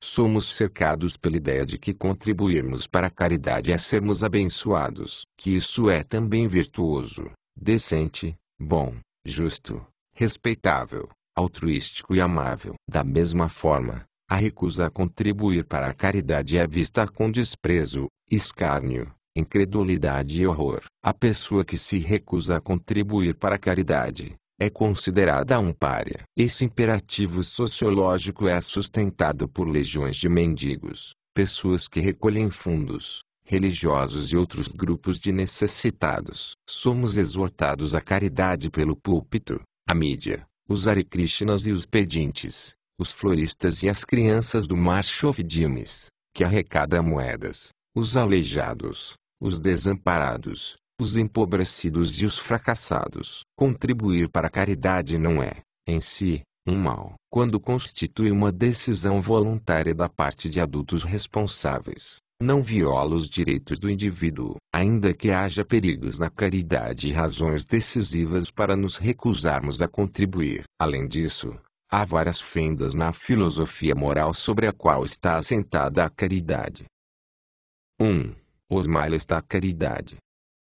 Somos cercados pela ideia de que contribuirmos para a caridade é sermos abençoados, que isso é também virtuoso, decente, bom, justo, respeitável, altruístico e amável. Da mesma forma, a recusa a contribuir para a caridade é vista com desprezo, escárnio, incredulidade e horror. A pessoa que se recusa a contribuir para a caridade é considerada um pária. Esse imperativo sociológico é sustentado por legiões de mendigos, pessoas que recolhem fundos, religiosos e outros grupos de necessitados. Somos exortados à caridade pelo púlpito, a mídia, os Hare Krishnas e os pedintes, os floristas e as crianças do Mar Shovidimes, que arrecada moedas, os aleijados, os desamparados, os empobrecidos e os fracassados. Contribuir para a caridade não é, em si, um mal, quando constitui uma decisão voluntária da parte de adultos responsáveis. Não viola os direitos do indivíduo, ainda que haja perigos na caridade e razões decisivas para nos recusarmos a contribuir. Além disso, há várias fendas na filosofia moral sobre a qual está assentada a caridade. 1. Os males da caridade.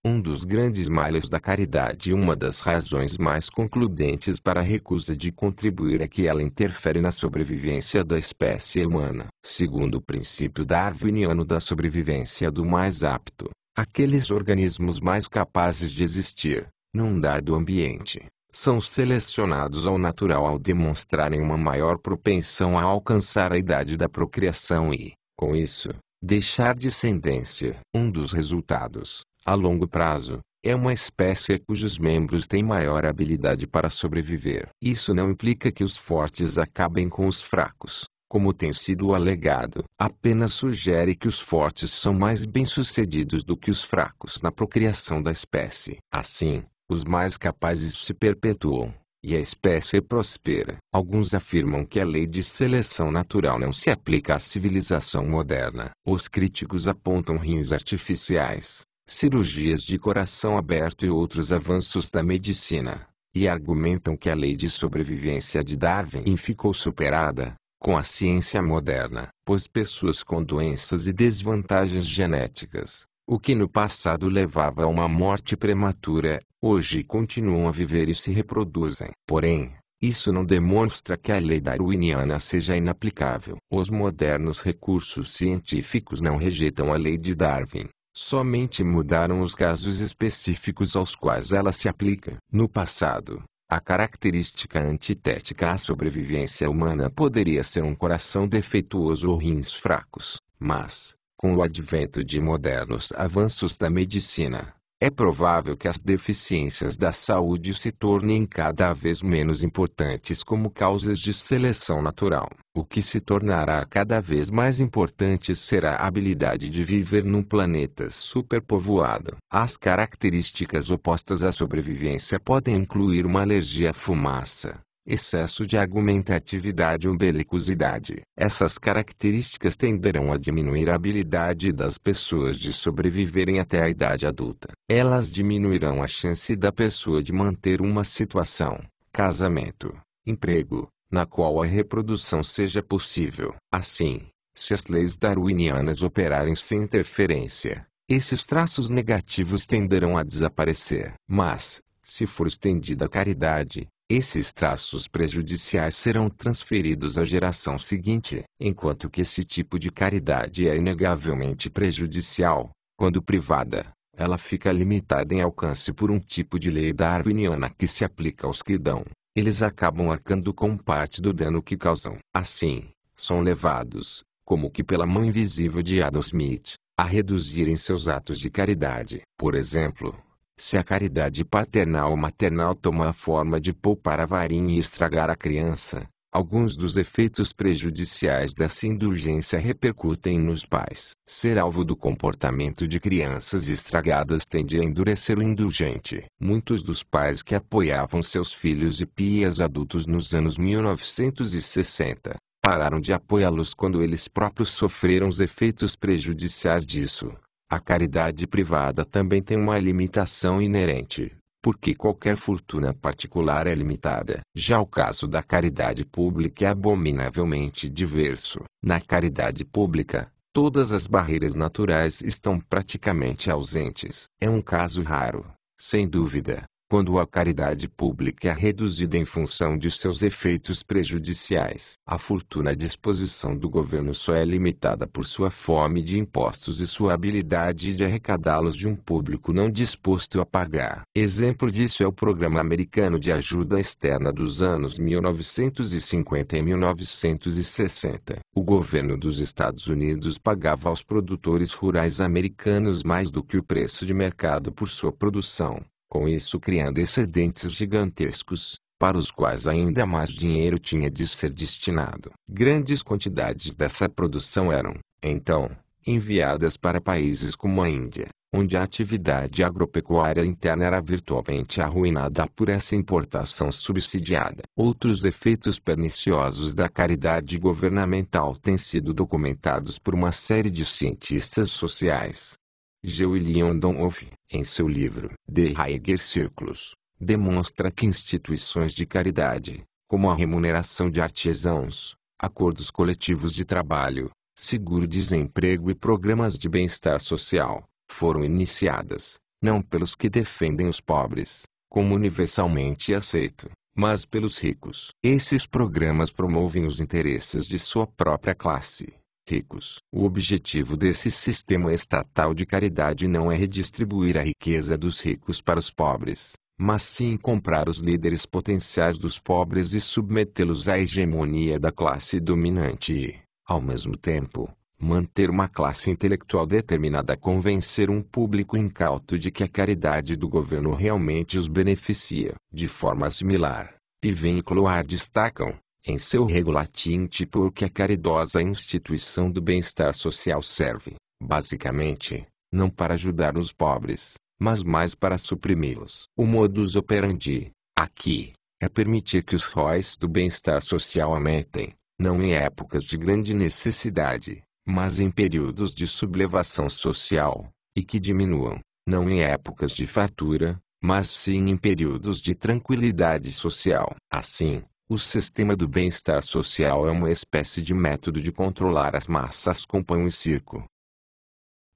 Um dos grandes males da caridade e uma das razões mais concludentes para a recusa de contribuir é que ela interfere na sobrevivência da espécie humana. Segundo o princípio darwiniano da sobrevivência do mais apto, aqueles organismos mais capazes de existir, num dado ambiente, são selecionados ao natural ao demonstrarem uma maior propensão a alcançar a idade da procriação e, com isso, deixar descendência. Um dos resultados, a longo prazo, é uma espécie cujos membros têm maior habilidade para sobreviver. Isso não implica que os fortes acabem com os fracos, como tem sido alegado. Apenas sugere que os fortes são mais bem-sucedidos do que os fracos na procriação da espécie. Assim, os mais capazes se perpetuam, e a espécie prospera. Alguns afirmam que a lei de seleção natural não se aplica à civilização moderna. Os críticos apontam rins artificiais, cirurgias de coração aberto e outros avanços da medicina, e argumentam que a lei de sobrevivência de Darwin ficou superada com a ciência moderna, pois pessoas com doenças e desvantagens genéticas, o que no passado levava a uma morte prematura, hoje continuam a viver e se reproduzem. Porém, isso não demonstra que a lei darwiniana seja inaplicável. Os modernos recursos científicos não rejeitam a lei de Darwin, somente mudaram os casos específicos aos quais ela se aplica. No passado, a característica antitética à sobrevivência humana poderia ser um coração defeituoso ou rins fracos, mas, com o advento de modernos avanços da medicina, é provável que as deficiências da saúde se tornem cada vez menos importantes como causas de seleção natural. O que se tornará cada vez mais importante será a habilidade de viver num planeta superpovoado. As características opostas à sobrevivência podem incluir uma alergia à fumaça, excesso de argumentatividade ou belicosidade. Essas características tenderão a diminuir a habilidade das pessoas de sobreviverem até a idade adulta. Elas diminuirão a chance da pessoa de manter uma situação, casamento, emprego, na qual a reprodução seja possível. Assim, se as leis darwinianas operarem sem interferência, esses traços negativos tenderão a desaparecer. Mas, se for estendida a caridade, esses traços prejudiciais serão transferidos à geração seguinte. Enquanto que esse tipo de caridade é inegavelmente prejudicial, quando privada, ela fica limitada em alcance por um tipo de lei darwiniana que se aplica aos que dão. Eles acabam arcando com parte do dano que causam. Assim, são levados, como que pela mão invisível de Adam Smith, a reduzirem seus atos de caridade. Por exemplo, se a caridade paternal ou maternal toma a forma de poupar a varinha e estragar a criança, alguns dos efeitos prejudiciais dessa indulgência repercutem nos pais. Ser alvo do comportamento de crianças estragadas tende a endurecer o indulgente. Muitos dos pais que apoiavam seus filhos e pias adultos nos anos 1960, pararam de apoiá-los quando eles próprios sofreram os efeitos prejudiciais disso. A caridade privada também tem uma limitação inerente. porque qualquer fortuna particular é limitada. Já o caso da caridade pública é abominavelmente diverso. Na caridade pública, todas as barreiras naturais estão praticamente ausentes. É um caso raro, sem dúvida, quando a caridade pública é reduzida em função de seus efeitos prejudiciais. A fortuna à disposição do governo só é limitada por sua fome de impostos e sua habilidade de arrecadá-los de um público não disposto a pagar. Exemplo disso é o Programa Americano de Ajuda Externa dos anos 1950 e 1960. O governo dos Estados Unidos pagava aos produtores rurais americanos mais do que o preço de mercado por sua produção, com isso criando excedentes gigantescos, para os quais ainda mais dinheiro tinha de ser destinado. Grandes quantidades dessa produção eram, então, enviadas para países como a Índia, onde a atividade agropecuária interna era virtualmente arruinada por essa importação subsidiada. Outros efeitos perniciosos da caridade governamental têm sido documentados por uma série de cientistas sociais. G. William Donhoff, em seu livro The Higher Circles, demonstra que instituições de caridade, como a remuneração de artesãos, acordos coletivos de trabalho, seguro-desemprego e programas de bem-estar social, foram iniciadas, não pelos que defendem os pobres, como universalmente aceito, mas pelos ricos. Esses programas promovem os interesses de sua própria classe. Ricos. O objetivo desse sistema estatal de caridade não é redistribuir a riqueza dos ricos para os pobres, mas sim comprar os líderes potenciais dos pobres e submetê-los à hegemonia da classe dominante e, ao mesmo tempo, manter uma classe intelectual determinada a convencer um público incauto de que a caridade do governo realmente os beneficia. De forma similar, Piven e Cloar destacam, em seu regulatim tipo, que a caridosa instituição do bem-estar social serve, basicamente, não para ajudar os pobres, mas mais para suprimi-los. O modus operandi, aqui, é permitir que os ROIs do bem-estar social aumentem, não em épocas de grande necessidade, mas em períodos de sublevação social, e que diminuam, não em épocas de fartura, mas sim em períodos de tranquilidade social. Assim, o sistema do bem-estar social é uma espécie de método de controlar as massas com pão e circo.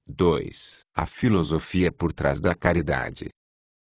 2. A filosofia por trás da caridade.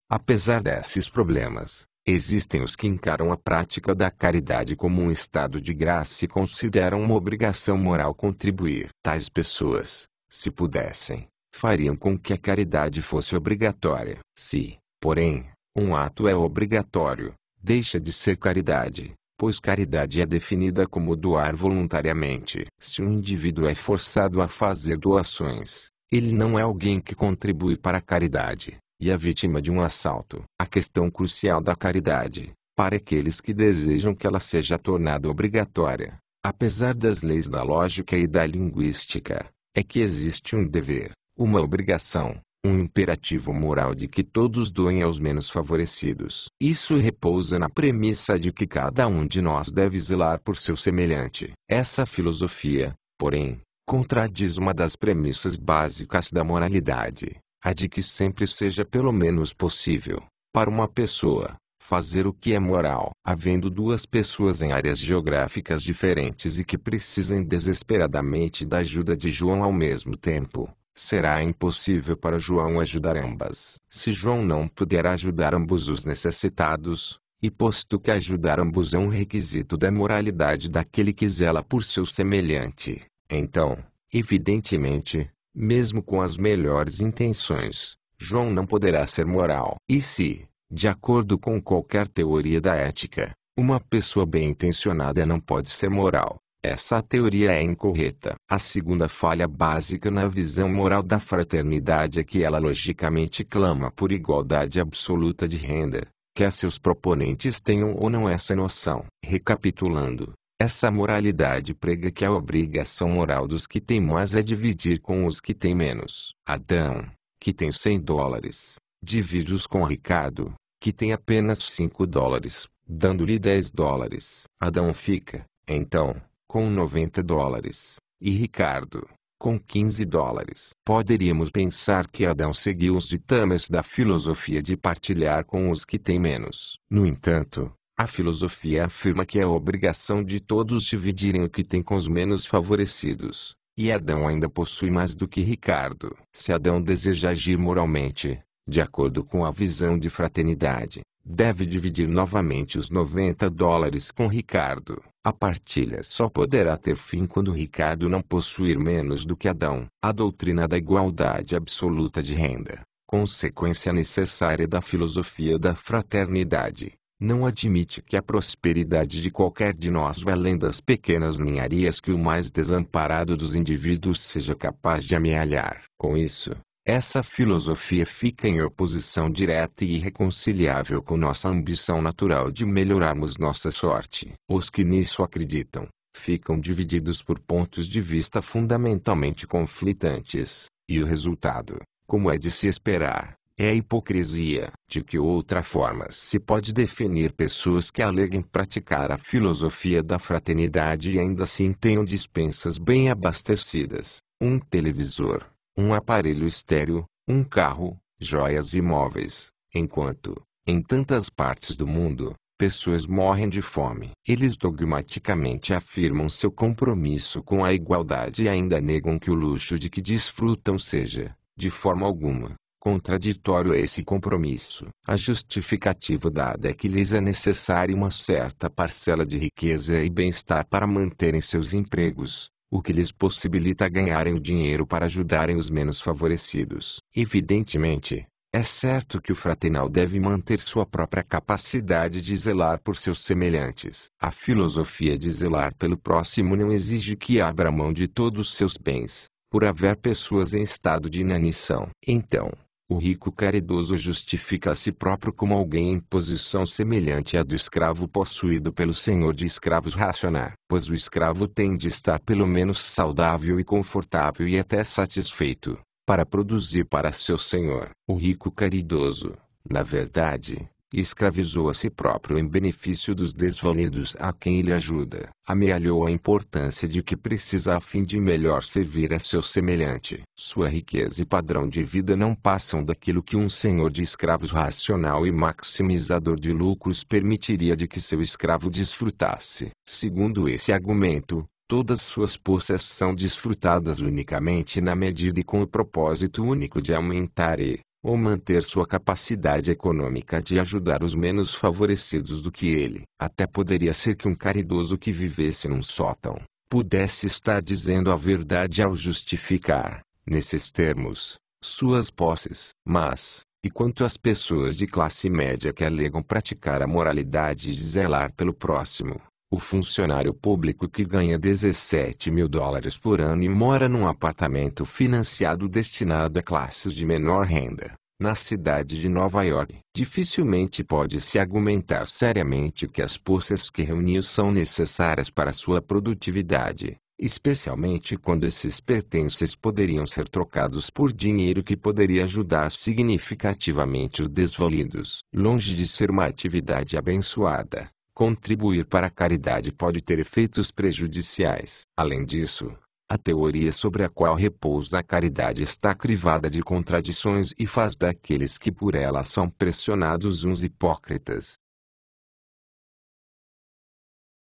Apesar desses problemas, existem os que encaram a prática da caridade como um estado de graça e consideram uma obrigação moral contribuir. Tais pessoas, se pudessem, fariam com que a caridade fosse obrigatória. Se, porém, um ato é obrigatório, deixa de ser caridade, pois caridade é definida como doar voluntariamente. Se um indivíduo é forçado a fazer doações, ele não é alguém que contribui para a caridade, e é vítima de um assalto. A questão crucial da caridade, para aqueles que desejam que ela seja tornada obrigatória, apesar das leis da lógica e da linguística, é que existe um dever, uma obrigação, um imperativo moral de que todos doem aos menos favorecidos. Isso repousa na premissa de que cada um de nós deve zelar por seu semelhante. Essa filosofia, porém, contradiz uma das premissas básicas da moralidade, a de que sempre seja pelo menos possível, para uma pessoa, fazer o que é moral. Havendo duas pessoas em áreas geográficas diferentes e que precisem desesperadamente da ajuda de João ao mesmo tempo, será impossível para João ajudar ambas. Se João não puder ajudar ambos os necessitados, e posto que ajudar ambos é um requisito da moralidade daquele que zela por seu semelhante, então, evidentemente, mesmo com as melhores intenções, João não poderá ser moral. E se, de acordo com qualquer teoria da ética, uma pessoa bem-intencionada não pode ser moral, essa teoria é incorreta. A segunda falha básica na visão moral da fraternidade é que ela logicamente clama por igualdade absoluta de renda, quer seus proponentes tenham ou não essa noção. Recapitulando, essa moralidade prega que a obrigação moral dos que têm mais é dividir com os que têm menos. Adão, que tem $100, divide-os com Ricardo, que tem apenas $5, dando-lhe $10. Adão fica, então, com $90, e Ricardo, com 15 dólares. Poderíamos pensar que Adão seguiu os ditames da filosofia de partilhar com os que têm menos. No entanto, a filosofia afirma que é obrigação de todos dividirem o que têm com os menos favorecidos. E Adão ainda possui mais do que Ricardo. Se Adão deseja agir moralmente, de acordo com a visão de fraternidade, deve dividir novamente os 90 dólares com Ricardo. A partilha só poderá ter fim quando Ricardo não possuir menos do que Adão. A doutrina da igualdade absoluta de renda, consequência necessária da filosofia da fraternidade, não admite que a prosperidade de qualquer de nós vá além das pequenas ninharias que o mais desamparado dos indivíduos seja capaz de amealhar. Com isso, essa filosofia fica em oposição direta e irreconciliável com nossa ambição natural de melhorarmos nossa sorte. Os que nisso acreditam, ficam divididos por pontos de vista fundamentalmente conflitantes, e o resultado, como é de se esperar, é a hipocrisia. De que outra forma se pode definir pessoas que aleguem praticar a filosofia da fraternidade e ainda assim tenham despensas bem abastecidas, um televisor, um aparelho estéril, um carro, joias e móveis, enquanto, em tantas partes do mundo, pessoas morrem de fome. Eles dogmaticamente afirmam seu compromisso com a igualdade e ainda negam que o luxo de que desfrutam seja, de forma alguma, contraditório a esse compromisso. A justificativa dada é que lhes é necessária uma certa parcela de riqueza e bem-estar para manterem seus empregos, o que lhes possibilita ganharem o dinheiro para ajudarem os menos favorecidos. Evidentemente, é certo que o fraternal deve manter sua própria capacidade de zelar por seus semelhantes. A filosofia de zelar pelo próximo não exige que abra mão de todos seus bens, por haver pessoas em estado de inanição. Então, o rico caridoso justifica a si próprio como alguém em posição semelhante à do escravo possuído pelo senhor de escravos racionar, pois o escravo tem de estar pelo menos saudável e confortável e até satisfeito, para produzir para seu senhor. O rico caridoso, na verdade, escravizou a si próprio em benefício dos desvalidos a quem ele ajuda. Amealhou a importância de que precisa a fim de melhor servir a seu semelhante. Sua riqueza e padrão de vida não passam daquilo que um senhor de escravos racional e maximizador de lucros permitiria de que seu escravo desfrutasse. Segundo esse argumento, todas suas poças são desfrutadas unicamente na medida e com o propósito único de aumentar ou manter sua capacidade econômica de ajudar os menos favorecidos do que ele. Até poderia ser que um caridoso que vivesse num sótão, pudesse estar dizendo a verdade ao justificar, nesses termos, suas posses. Mas, e quanto às pessoas de classe média que alegam praticar a moralidade de zelar pelo próximo? O funcionário público que ganha 17 mil dólares por ano e mora num apartamento financiado destinado a classes de menor renda, na cidade de Nova York, dificilmente pode-se argumentar seriamente que as poças que reuniu são necessárias para sua produtividade, especialmente quando esses pertences poderiam ser trocados por dinheiro que poderia ajudar significativamente os desvalidos. Longe de ser uma atividade abençoada, contribuir para a caridade pode ter efeitos prejudiciais. Além disso, a teoria sobre a qual repousa a caridade está crivada de contradições e faz daqueles que por ela são pressionados uns hipócritas.